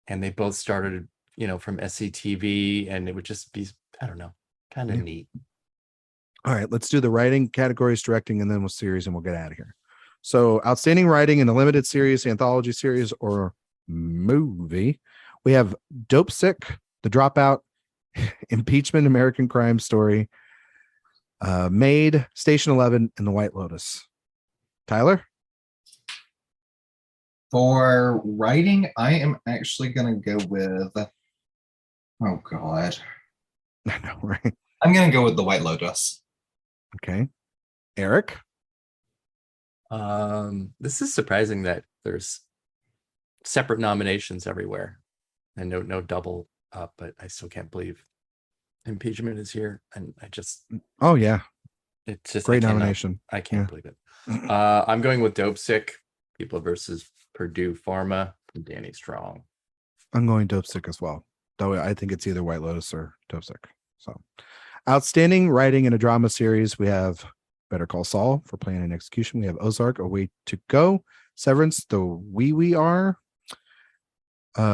[SPEAKER 2] and they both started, from SCTV, and it would just be, I don't know, kind of neat.
[SPEAKER 1] All right, let's do the writing categories, directing, and then we'll series, and we'll get out of here. So, outstanding writing in a limited series, anthology series, or movie. We have Dope Sick, The Dropout, Impeachment, American Crime Story, Made, Station 11, and The White Lotus. Tyler?
[SPEAKER 3] For writing, I am actually going to go with, oh God.
[SPEAKER 1] I know, right?
[SPEAKER 3] I'm going to go with The White Lotus.
[SPEAKER 1] Okay. Erik?
[SPEAKER 2] This is surprising that there's separate nominations everywhere and no double up, but I still can't believe Impeachment is here. And
[SPEAKER 1] oh yeah.
[SPEAKER 2] It's just
[SPEAKER 1] great nomination.
[SPEAKER 2] I can't believe it. I'm going with Dope Sick, People versus Purdue Pharma from Danny Strong.
[SPEAKER 1] I'm going Dope Sick as well, though I think it's either White Lotus or Dope Sick. So, outstanding writing in a drama series, we have Better Call Saul for Plan and Execution. We have Ozark, A Way to Go, Severance, The We Are,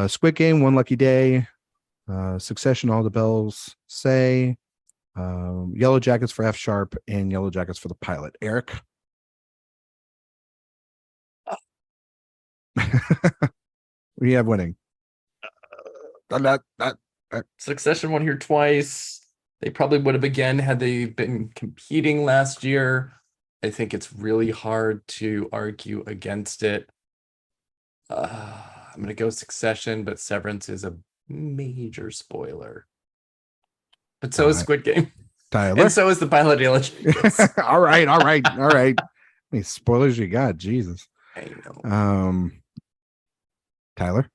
[SPEAKER 1] Squid Game, One Lucky Day, Succession, All the Bells Say, Yellow Jackets for F Sharp, and Yellow Jackets for the pilot. Erik? We have winning.
[SPEAKER 2] Succession won here twice. They probably would have again had they been competing last year. I think it's really hard to argue against it. I'm going to go Succession, but Severance is a major spoiler. But so is Squid Game.
[SPEAKER 1] Tyler?
[SPEAKER 2] And so is the pilot Yellow Jackets.
[SPEAKER 1] all right. How many spoilers you got? Jesus.
[SPEAKER 2] I know.
[SPEAKER 1] Tyler?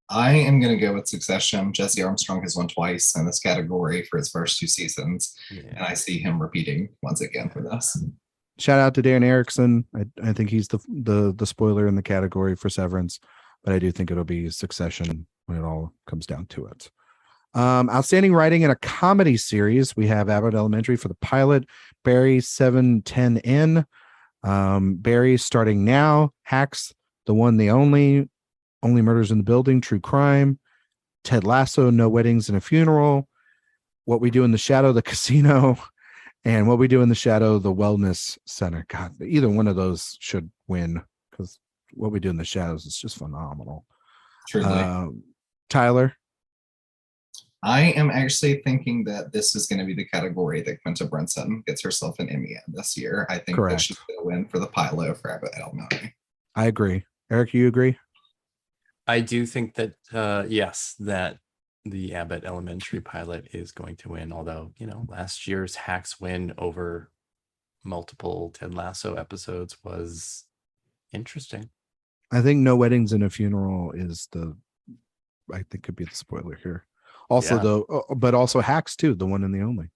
[SPEAKER 3] I am going to go with Succession. Jesse Armstrong has won twice in this category for his first 2 seasons, and I see him repeating once again for this.
[SPEAKER 1] Shout out to Darren Erickson. I think he's the spoiler in the category for Severance, but I do think it'll be Succession when it all comes down to it. Outstanding writing in a comedy series. We have Abbott Elementary for the pilot, Barry 710N, Barry Starting Now, Hacks, The One, The Only Murders in the Building, True Crime, Ted Lasso, No Weddings and a Funeral, What We Do in the Shadow, The Casino, and What We Do in the Shadow, The Wellness Center. God, either one of those should win because What We Do in the Shadows is just phenomenal.
[SPEAKER 3] Truly.
[SPEAKER 1] Tyler?
[SPEAKER 3] I am actually thinking that this is going to be the category that Quinta Brunson gets herself an Emmy in this year. I think that she's going to win for the pilot for Abbott Elementary.
[SPEAKER 1] I agree. Erik, you agree?
[SPEAKER 2] I do think that, yes, that the Abbott Elementary pilot is going to win. Although, last year's Hacks win over multiple Ted Lasso episodes was interesting.
[SPEAKER 1] I think No Weddings and a Funeral is I think could be the spoiler here. Also, but also Hacks too, The One and the Only.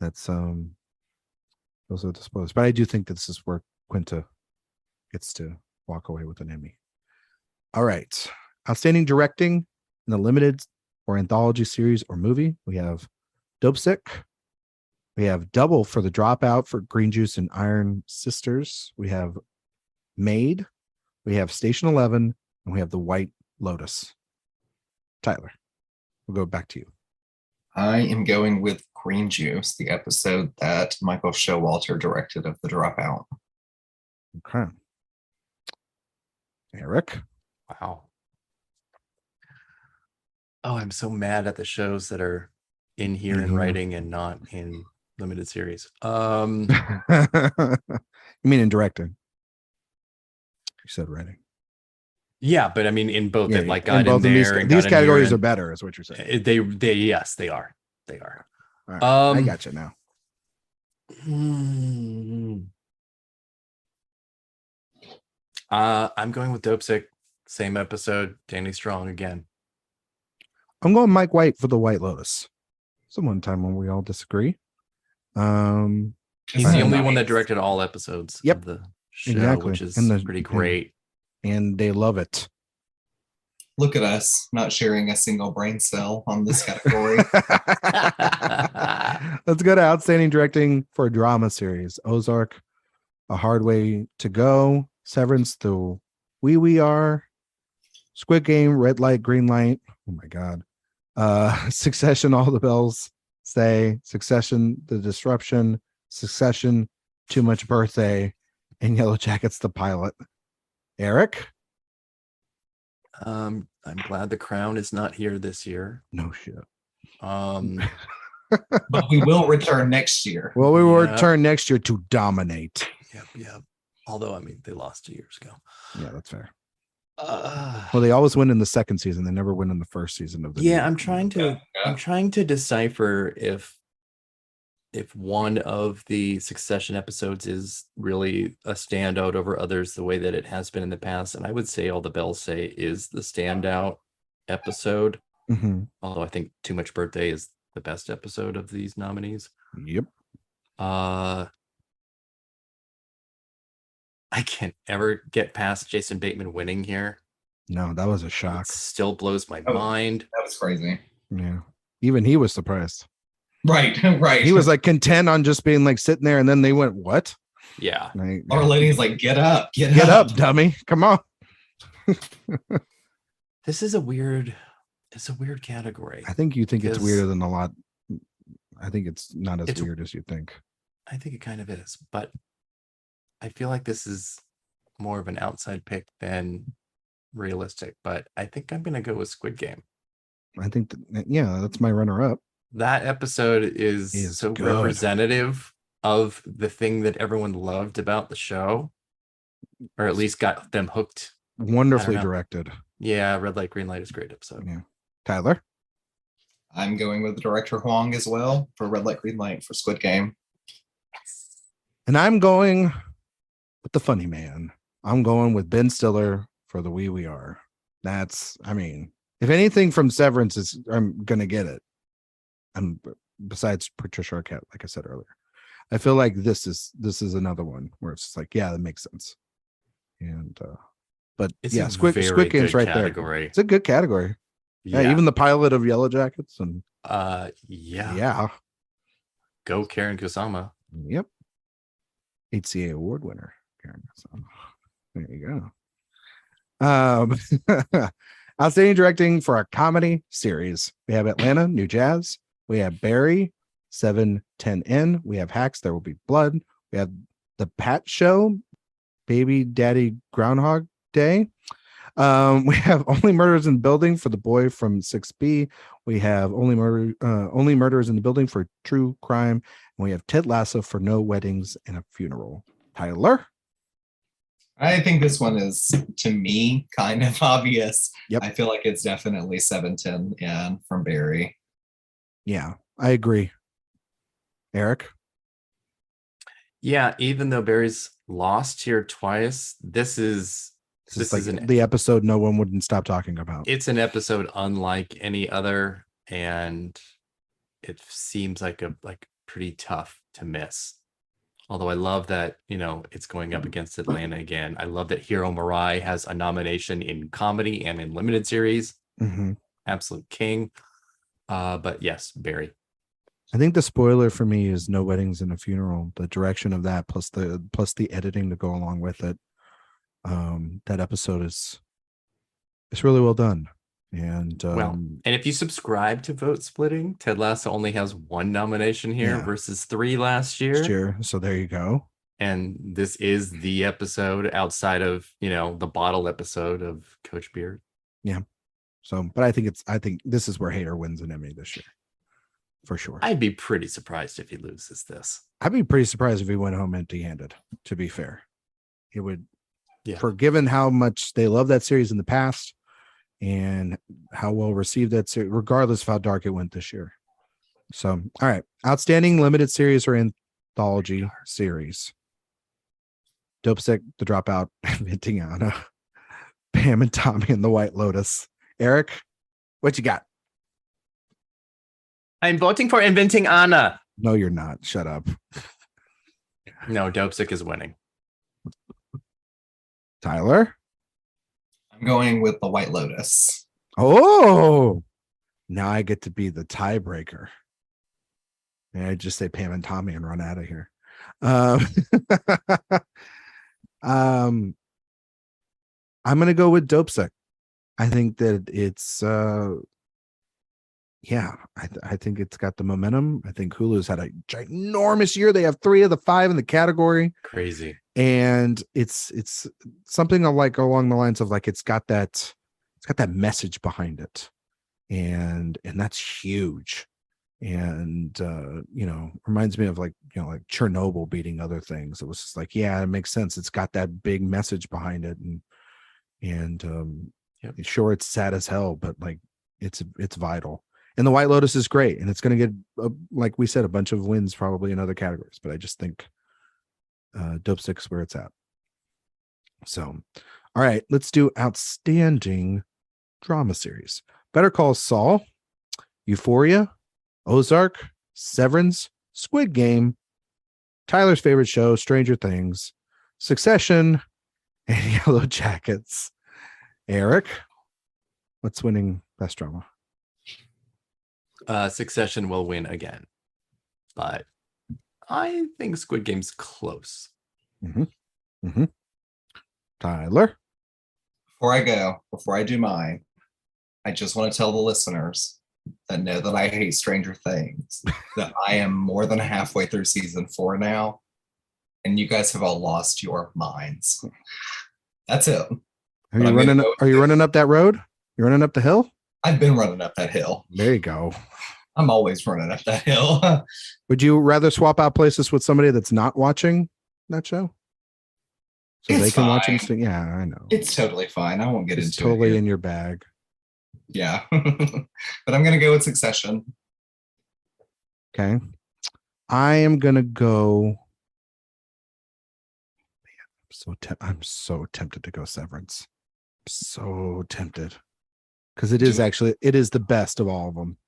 [SPEAKER 1] That's those are the spoilers. But I do think that this is where Quinta gets to walk away with an Emmy. All right. Outstanding directing in a limited or anthology series or movie. We have Dope Sick. We have Double for The Dropout for Green Juice and Iron Sisters. We have Made. We have Station 11. And we have The White Lotus. Tyler, we'll go back to you.
[SPEAKER 3] I am going with Green Juice, the episode that Michael Showalter directed of The Dropout.
[SPEAKER 1] Okay. Erik?
[SPEAKER 2] Wow. Oh, I'm so mad at the shows that are in here in writing and not in limited series.
[SPEAKER 1] You mean in directing? You said writing.
[SPEAKER 2] Yeah, but I mean in both that like got
[SPEAKER 1] in both
[SPEAKER 2] in
[SPEAKER 1] of
[SPEAKER 2] there.
[SPEAKER 1] These categories are better, is what you're saying.
[SPEAKER 2] Yes, they are. They are.
[SPEAKER 1] All right, I got you now.
[SPEAKER 2] I'm going with Dope Sick. Same episode, Danny Strong again.
[SPEAKER 1] I'm going Mike White for The White Lotus. It's one time when we all disagree.
[SPEAKER 2] He's the only one that directed all episodes of the show, which is pretty great.
[SPEAKER 1] And they love it.
[SPEAKER 3] Look at us not sharing a single brain cell on this category.
[SPEAKER 1] Let's go to outstanding directing for a drama series. Ozark, A Hard Way to Go, Severance, The We Are, Squid Game, Red Light, Green Light. Oh my God. Succession, All the Bells Say, Succession, The Disruption, Succession, Too Much Birthday, and Yellow Jackets, the pilot. Erik?
[SPEAKER 2] I'm glad The Crown is not here this year.
[SPEAKER 1] No shit.
[SPEAKER 3] But we will return next year.
[SPEAKER 1] Well, we will return next year to dominate.
[SPEAKER 2] Yep. Although, I mean, they lost 2 years ago.
[SPEAKER 1] Yeah, that's fair. Well, they always win in the second season. They never win in the first season of the.
[SPEAKER 2] Yeah, I'm trying to decipher if one of the Succession episodes is really a standout over others the way that it has been in the past. And I would say All the Bells Say is the standout episode.
[SPEAKER 1] Mm-hmm.
[SPEAKER 2] Although I think Too Much Birthday is the best episode of these nominees.
[SPEAKER 1] Yep.
[SPEAKER 2] I can't ever get past Jason Bateman winning here.
[SPEAKER 1] No, that was a shock.
[SPEAKER 2] It still blows my mind.
[SPEAKER 3] That was crazy.
[SPEAKER 1] Yeah. Even he was surprised.
[SPEAKER 3] Right.
[SPEAKER 1] He was like content on just being like sitting there, and then they went, "What?"
[SPEAKER 2] Yeah.
[SPEAKER 3] Our lady's like, "Get up,
[SPEAKER 1] get up, dummy! Come on."
[SPEAKER 2] This is a weird. It's a weird category.
[SPEAKER 1] I think you think it's weirder than a lot I think it's not as
[SPEAKER 2] It's-
[SPEAKER 1] weird as you think.
[SPEAKER 2] I think it kind of is, but I feel like this is more of an outside pick than realistic. But I think I'm gonna go with Squid Game.
[SPEAKER 1] I think that's my runner-up.
[SPEAKER 2] That episode is so
[SPEAKER 1] good.
[SPEAKER 2] representative of the thing that everyone loved about the show, or at least got them hooked.
[SPEAKER 1] Wonderfully
[SPEAKER 2] know.
[SPEAKER 1] directed.
[SPEAKER 2] Yeah, Red Light, Green Light is a great episode.
[SPEAKER 1] Yeah. Tyler?
[SPEAKER 3] I'm going with director Huang as well for Red Light, Green Light for Squid Game.
[SPEAKER 1] And I'm going with the funny man. I'm going with Ben Stiller for The We Are. If anything from Severance is, I'm going to get it. Besides Patricia Arquette, like I said earlier. I feel like this is another one where it's like, yeah, that makes sense. And but
[SPEAKER 2] It's
[SPEAKER 1] yeah,
[SPEAKER 2] a
[SPEAKER 1] Squid
[SPEAKER 2] very
[SPEAKER 1] Game's
[SPEAKER 2] good
[SPEAKER 1] right
[SPEAKER 2] category.
[SPEAKER 1] there. It's a good category. Yeah, even the pilot of Yellow Jackets and
[SPEAKER 2] yeah. Go Karen Kusama.
[SPEAKER 1] Yep. HCA award winner, Karen Kusama. There you go. Outstanding directing for a comedy series. We have Atlanta, New Jazz. We have Barry, 710N. We have Hacks, There Will Be Blood. We have The Pat Show, Baby Daddy Groundhog Day. We have Only Murders in the Building for The Boy from 6B. We have Only Murders in the Building for True Crime. And we have Ted Lasso for No Weddings and a Funeral. Tyler?
[SPEAKER 3] I think this one is, to me, kind of obvious.
[SPEAKER 1] Yep.
[SPEAKER 3] I feel like it's definitely 710 and from Barry.
[SPEAKER 1] Yeah, I agree. Erik?
[SPEAKER 2] Yeah, even though Barry's lost here twice, this is
[SPEAKER 1] the episode no one wouldn't stop talking about.
[SPEAKER 2] It's an episode unlike any other, and it seems like pretty tough to miss. Although I love that, it's going up against Atlanta again. I love that Hiro Murai has a nomination in comedy and in limited series.
[SPEAKER 1] Mm-hmm.
[SPEAKER 2] Absolute king. But yes, Barry.
[SPEAKER 1] I think the spoiler for me is No Weddings and a Funeral. The direction of that plus the editing to go along with it. That episode it's really well done. And
[SPEAKER 2] and if you subscribe to Vote Splitting, Ted Lasso only has one nomination here versus 3 last year.
[SPEAKER 1] So there you go.
[SPEAKER 2] And this is the episode outside of the bottle episode of Coach Beard.
[SPEAKER 1] Yeah. So, but I think this is where Hader wins an Emmy this year, for sure.
[SPEAKER 2] I'd be pretty surprised if he loses this.
[SPEAKER 1] I'd be pretty surprised if he went home empty-handed. To be fair, he would.
[SPEAKER 2] Yeah.
[SPEAKER 1] For given how much they love that series in the past. And how well received that series, regardless of how dark it went this year. So, all right. Outstanding limited series or anthology series. Dope Sick, The Dropout, Inventing Anna, Pam and Tommy and the White Lotus. Erik, what you got?
[SPEAKER 2] I'm voting for Inventing Anna.
[SPEAKER 1] No, you're not. Shut up.
[SPEAKER 2] No, Dope Sick is winning.
[SPEAKER 1] Tyler?
[SPEAKER 3] I'm going with the White Lotus.
[SPEAKER 1] Oh, now I get to be the tiebreaker. And I just say Pam and Tommy and run out of here. I'm gonna go with Dope Sick. I think that it's I think it's got the momentum. I think Hulu's had a ginormous year. They have 3 of the 5 in the category.
[SPEAKER 2] Crazy.
[SPEAKER 1] And it's something like along the lines of like it's got that message behind it, and that's huge. And reminds me of like Chernobyl beating other things. It was just like, yeah, it makes sense. It's got that big message behind it, and sure, it's sad as hell, but like it's vital. And the White Lotus is great, and it's going to get like we said, a bunch of wins probably in other categories. But I just think Dope Sick's where it's at. So, all right, let's do outstanding drama series. Better Call Saul, Euphoria, Ozark, Severance, Squid Game, Tyler's favorite show, Stranger Things, Succession, and Yellow Jackets. Erik, what's winning best drama?
[SPEAKER 2] Succession will win again, but I think Squid Game's close.
[SPEAKER 1] Tyler?
[SPEAKER 3] Before I do mine, I just want to tell the listeners that know that I hate Stranger Things, that I am more than halfway through season 4 now, and you guys have all lost your minds. That's it.
[SPEAKER 1] Are you running up that road? You running up the hill?
[SPEAKER 3] I've been running up that hill.
[SPEAKER 1] There you go.
[SPEAKER 3] I'm always running up that hill.
[SPEAKER 1] Would you rather swap out places with somebody that's not watching that show? So
[SPEAKER 3] It's
[SPEAKER 1] they can watch
[SPEAKER 3] fine.
[SPEAKER 1] it. Yeah, I know.
[SPEAKER 3] It's totally fine. I won't get
[SPEAKER 1] It's
[SPEAKER 3] into
[SPEAKER 1] totally
[SPEAKER 3] it.
[SPEAKER 1] in your bag.
[SPEAKER 3] Yeah. But I'm going to go with Succession.
[SPEAKER 1] Okay. I am going to go. I'm so tempted to go Severance. So tempted. Because it is the best of all of them.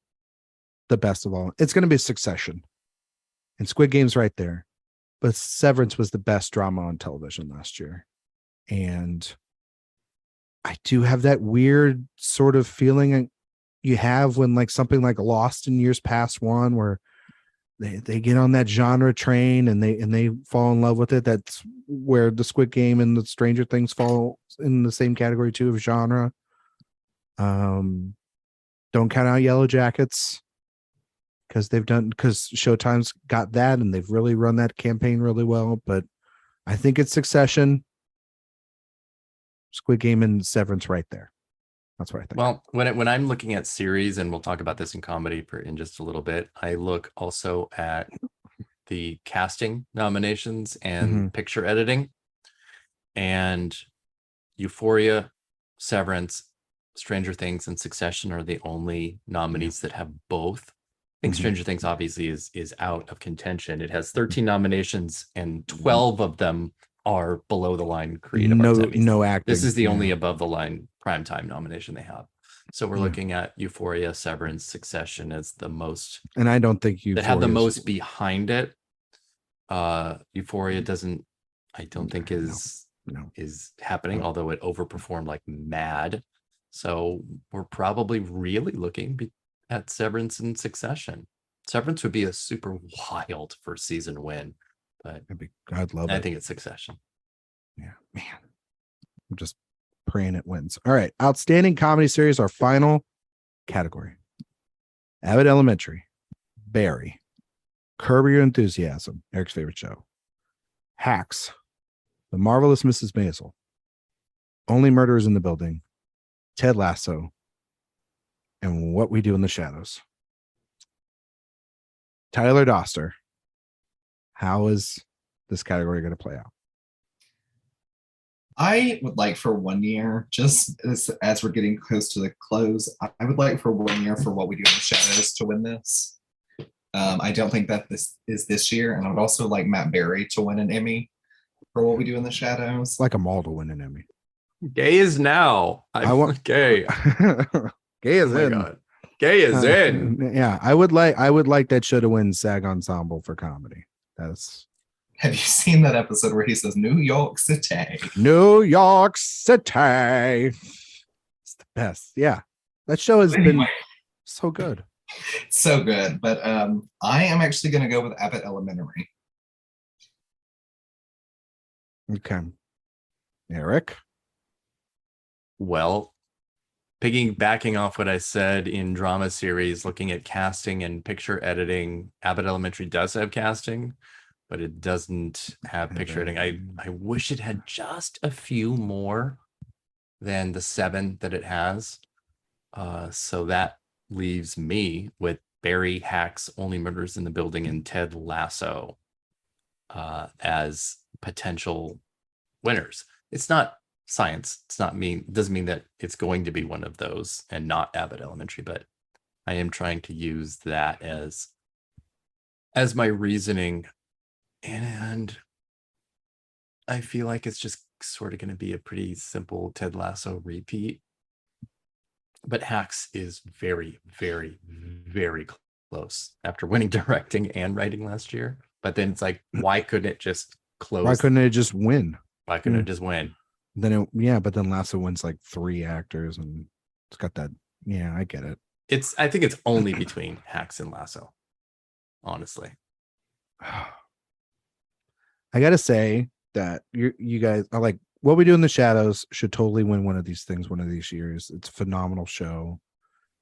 [SPEAKER 1] The best of all. It's going to be Succession. And Squid Game's right there. But Severance was the best drama on television last year. And I do have that weird sort of feeling you have when like something like Lost in years past one, where they get on that genre train and they fall in love with it. That's where the Squid Game and the Stranger Things fall in the same category too of genre. Don't count out Yellow Jackets because Showtime's got that and they've really run that campaign really well. But I think it's Succession, Squid Game, and Severance right there. That's what I think.
[SPEAKER 2] Well, when I'm looking at series, and we'll talk about this in comedy in just a little bit, I look also at the casting nominations and picture editing. And Euphoria, Severance, Stranger Things, and Succession are the only nominees that have both. I think Stranger Things obviously is out of contention. It has 13 nominations and 12 of them are below the line Creative Arts Emmys.
[SPEAKER 1] No acting.
[SPEAKER 2] This is the only above the line Primetime nomination they have. So we're looking at Euphoria, Severance, Succession as the most,
[SPEAKER 1] and I don't think
[SPEAKER 2] that have the most behind it. Euphoria I don't think is happening, although it overperformed like mad. So we're probably really looking at Severance and Succession. Severance would be a super wild first season win, but
[SPEAKER 1] I'd love it.
[SPEAKER 2] I think it's Succession.
[SPEAKER 1] Yeah, man. I'm just praying it wins. All right. Outstanding comedy series, our final category. Abbott Elementary, Barry, Curb Your Enthusiasm, Eric's favorite show, Hacks, The Marvelous Mrs. Maisel, Only Murders in the Building, Ted Lasso, and What We Do in the Shadows. Tyler Doster, how is this category going to play out?
[SPEAKER 3] I would like for 1 year, just as we're getting close to the close, I would like for 1 year for What We Do in the Shadows to win this. I don't think that this is this year, and I would also like Matt Berry to win an Emmy for What We Do in the Shadows.
[SPEAKER 1] Like them all to win an Emmy.
[SPEAKER 2] Gay is now. I want gay.
[SPEAKER 1] Gay is in.
[SPEAKER 2] God. Gay is in.
[SPEAKER 1] Yeah, I would like that show to win SAG Ensemble for comedy.
[SPEAKER 3] Have you seen that episode where he says New York City?
[SPEAKER 1] New York City. It's the best. Yeah. That show has been so good.
[SPEAKER 3] So good. But I am actually going to go with Abbott Elementary.
[SPEAKER 1] Okay. Erik?
[SPEAKER 2] Well, backing off what I said in drama series, looking at casting and picture editing, Abbott Elementary does have casting, but it doesn't have picture editing. I wish it had just a few more than the 7 that it has. So that leaves me with Barry, Hacks, Only Murders in the Building, and Ted Lasso as potential winners. It's not science. It doesn't mean that it's going to be one of those and not Abbott Elementary, but I am trying to use that as my reasoning. And I feel like it's just sort of going to be a pretty simple Ted Lasso repeat. But Hacks is very, very, very close after winning directing and writing last year. But then it's like, why couldn't it just close?
[SPEAKER 1] Why couldn't it just win?
[SPEAKER 2] Why couldn't it just win?
[SPEAKER 1] But then Lasso wins like 3 actors and it's got that. Yeah, I get it.
[SPEAKER 2] I think it's only between Hacks and Lasso, honestly.
[SPEAKER 1] I gotta say that you guys are like, What We Do in the Shadows should totally win one of these things one of these years. It's a phenomenal show.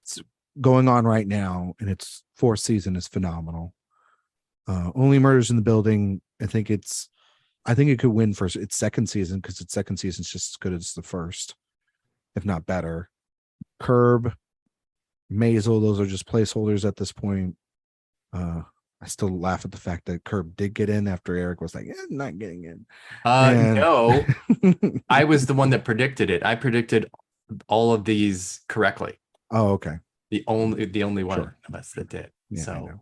[SPEAKER 1] It's going on right now, and its fourth season is phenomenal. Only Murders in the Building, I think it could win for its second season because its second season is just as good as the first, if not better. Curb, Maisel, those are just placeholders at this point. I still laugh at the fact that Curb did get in after Erik was like, not getting in.
[SPEAKER 2] No, I was the one that predicted it. I predicted all of these correctly.
[SPEAKER 1] Oh, okay.
[SPEAKER 2] The only one
[SPEAKER 1] Sure.
[SPEAKER 2] of us that did.
[SPEAKER 1] Yeah,
[SPEAKER 2] So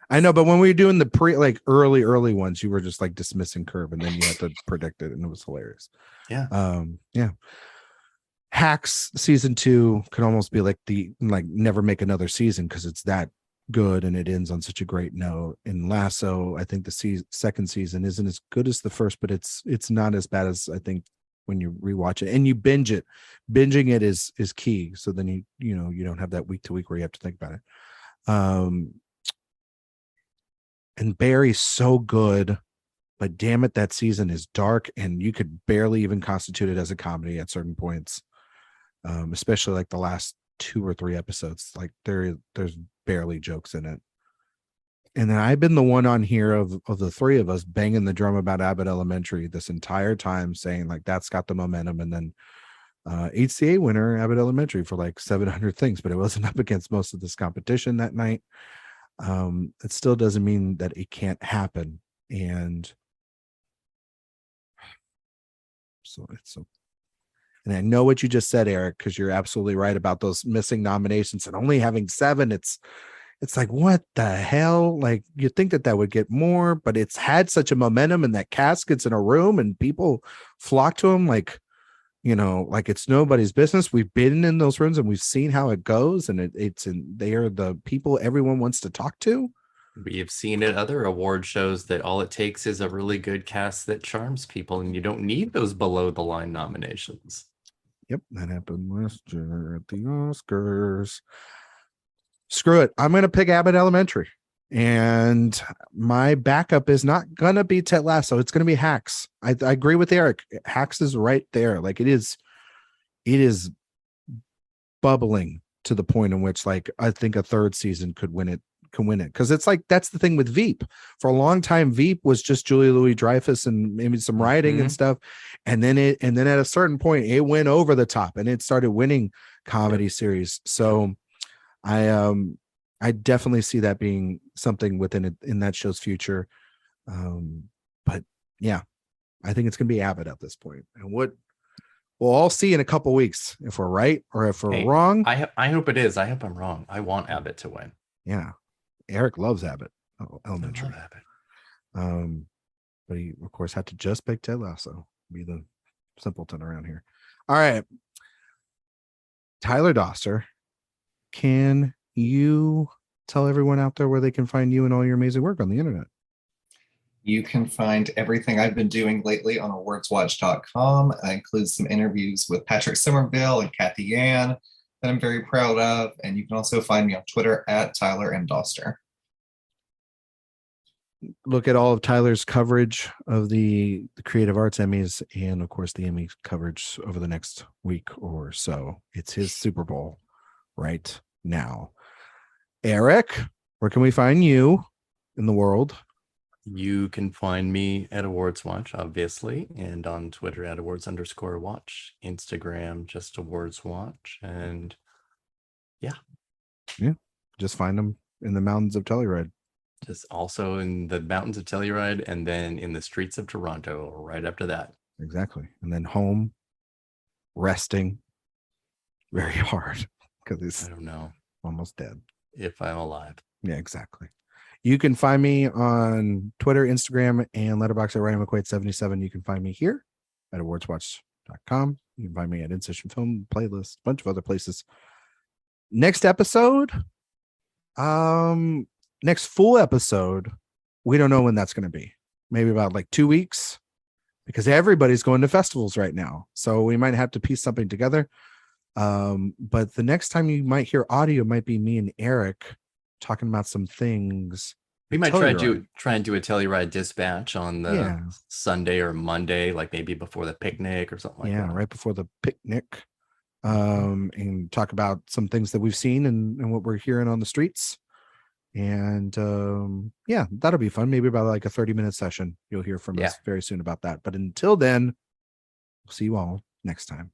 [SPEAKER 1] I know, but when we were doing the early ones, you were just like dismissing Curb, and then you had to predict it, and it was hilarious.
[SPEAKER 2] Yeah.
[SPEAKER 1] Yeah. Hacks season 2 could almost be like never make another season because it's that good and it ends on such a great note. And Lasso, I think the second season isn't as good as the first, but it's not as bad as I think when you rewatch it and you binge it. Binging it is key. So then you don't have that week to week where you have to think about it. And Barry's so good, but damn it, that season is dark and you could barely even constitute it as a comedy at certain points. Especially like the last 2 or 3 episodes, like there's barely jokes in it. And then I've been the one on here of the 3 of us banging the drum about Abbott Elementary this entire time, saying like that's got the momentum. And then HCA winner Abbott Elementary for like 700 things, but it wasn't up against most of this competition that night. It still doesn't mean that it can't happen. And and I know what you just said, Erik, because you're absolutely right about those missing nominations and only having 7. It's like, what the hell? Like, you think that would get more, but it's had such a momentum, and that cast gets in a room and people flock to them like it's nobody's business. We've been in those rooms and we've seen how it goes, and they are the people everyone wants to talk to.
[SPEAKER 2] We have seen at other award shows that all it takes is a really good cast that charms people, and you don't need those below the line nominations.
[SPEAKER 1] Yep, that happened last year at the Oscars. Screw it. I'm going to pick Abbott Elementary. And my backup is not going to be Ted Lasso. It's going to be Hacks. I agree with Erik. Hacks is right there. Like it is bubbling to the point in which like I think a third season can win it. Because it's like that's the thing with Veep. For a long time, Veep was just Julia Louis-Dreyfus and maybe some writing and stuff. And then at a certain point, it went over the top and it started winning comedy series. So I definitely see that being something within it in that show's future. But yeah, I think it's gonna be Abbott at this point. And what we'll all see in a couple weeks if we're right or if we're wrong.
[SPEAKER 2] I hope it is. I hope I'm wrong. I want Abbott to win.
[SPEAKER 1] Yeah. Erik loves Abbott Elementary.
[SPEAKER 2] I love Abbott.
[SPEAKER 1] But he of course had to just pick Ted Lasso, be the simpleton around here. All right. Tyler Doster, can you tell everyone out there where they can find you and all your amazing work on the internet?
[SPEAKER 3] You can find everything I've been doing lately on AwardsWatch.com. I include some interviews with Patrick Somerville and Kathy Yan that I'm very proud of. And you can also find me on Twitter at Tyler M. Doster.
[SPEAKER 1] Look at all of Tyler's coverage of the Creative Arts Emmys and, of course, the Emmy coverage over the next week or so. It's his Super Bowl right now. Erik, where can we find you in the world?
[SPEAKER 2] You can find me at AwardsWatch, obviously, and on Twitter at awards_watch, Instagram, just AwardsWatch, and yeah.
[SPEAKER 1] Just find them in the mountains of Telluride.
[SPEAKER 2] Just also in the mountains of Telluride, and then in the streets of Toronto right after that.
[SPEAKER 1] Exactly. And then home, resting very hard because he's
[SPEAKER 2] I don't know
[SPEAKER 1] almost dead.
[SPEAKER 2] If I'm alive.
[SPEAKER 1] Yeah, exactly. You can find me on Twitter, Instagram, and Letterboxd at Ryan McQuade 77. You can find me here at awardswatch.com. You can find me at In Session Film Playlist, a bunch of other places. Next episode, next full episode, we don't know when that's going to be. Maybe about like 2 weeks, because everybody's going to festivals right now. So we might have to piece something together. But the next time you might hear audio might be me and Erik talking about some things.
[SPEAKER 2] We might try and do a Telluride dispatch on the Sunday or Monday, like maybe before the picnic or something like that.
[SPEAKER 1] Yeah, right before the picnic. and talk about some things that we've seen and what we're hearing on the streets. And yeah, that'll be fun. Maybe about like a 30-minute session. You'll hear from us very soon about that. But until then, we'll see you all next time.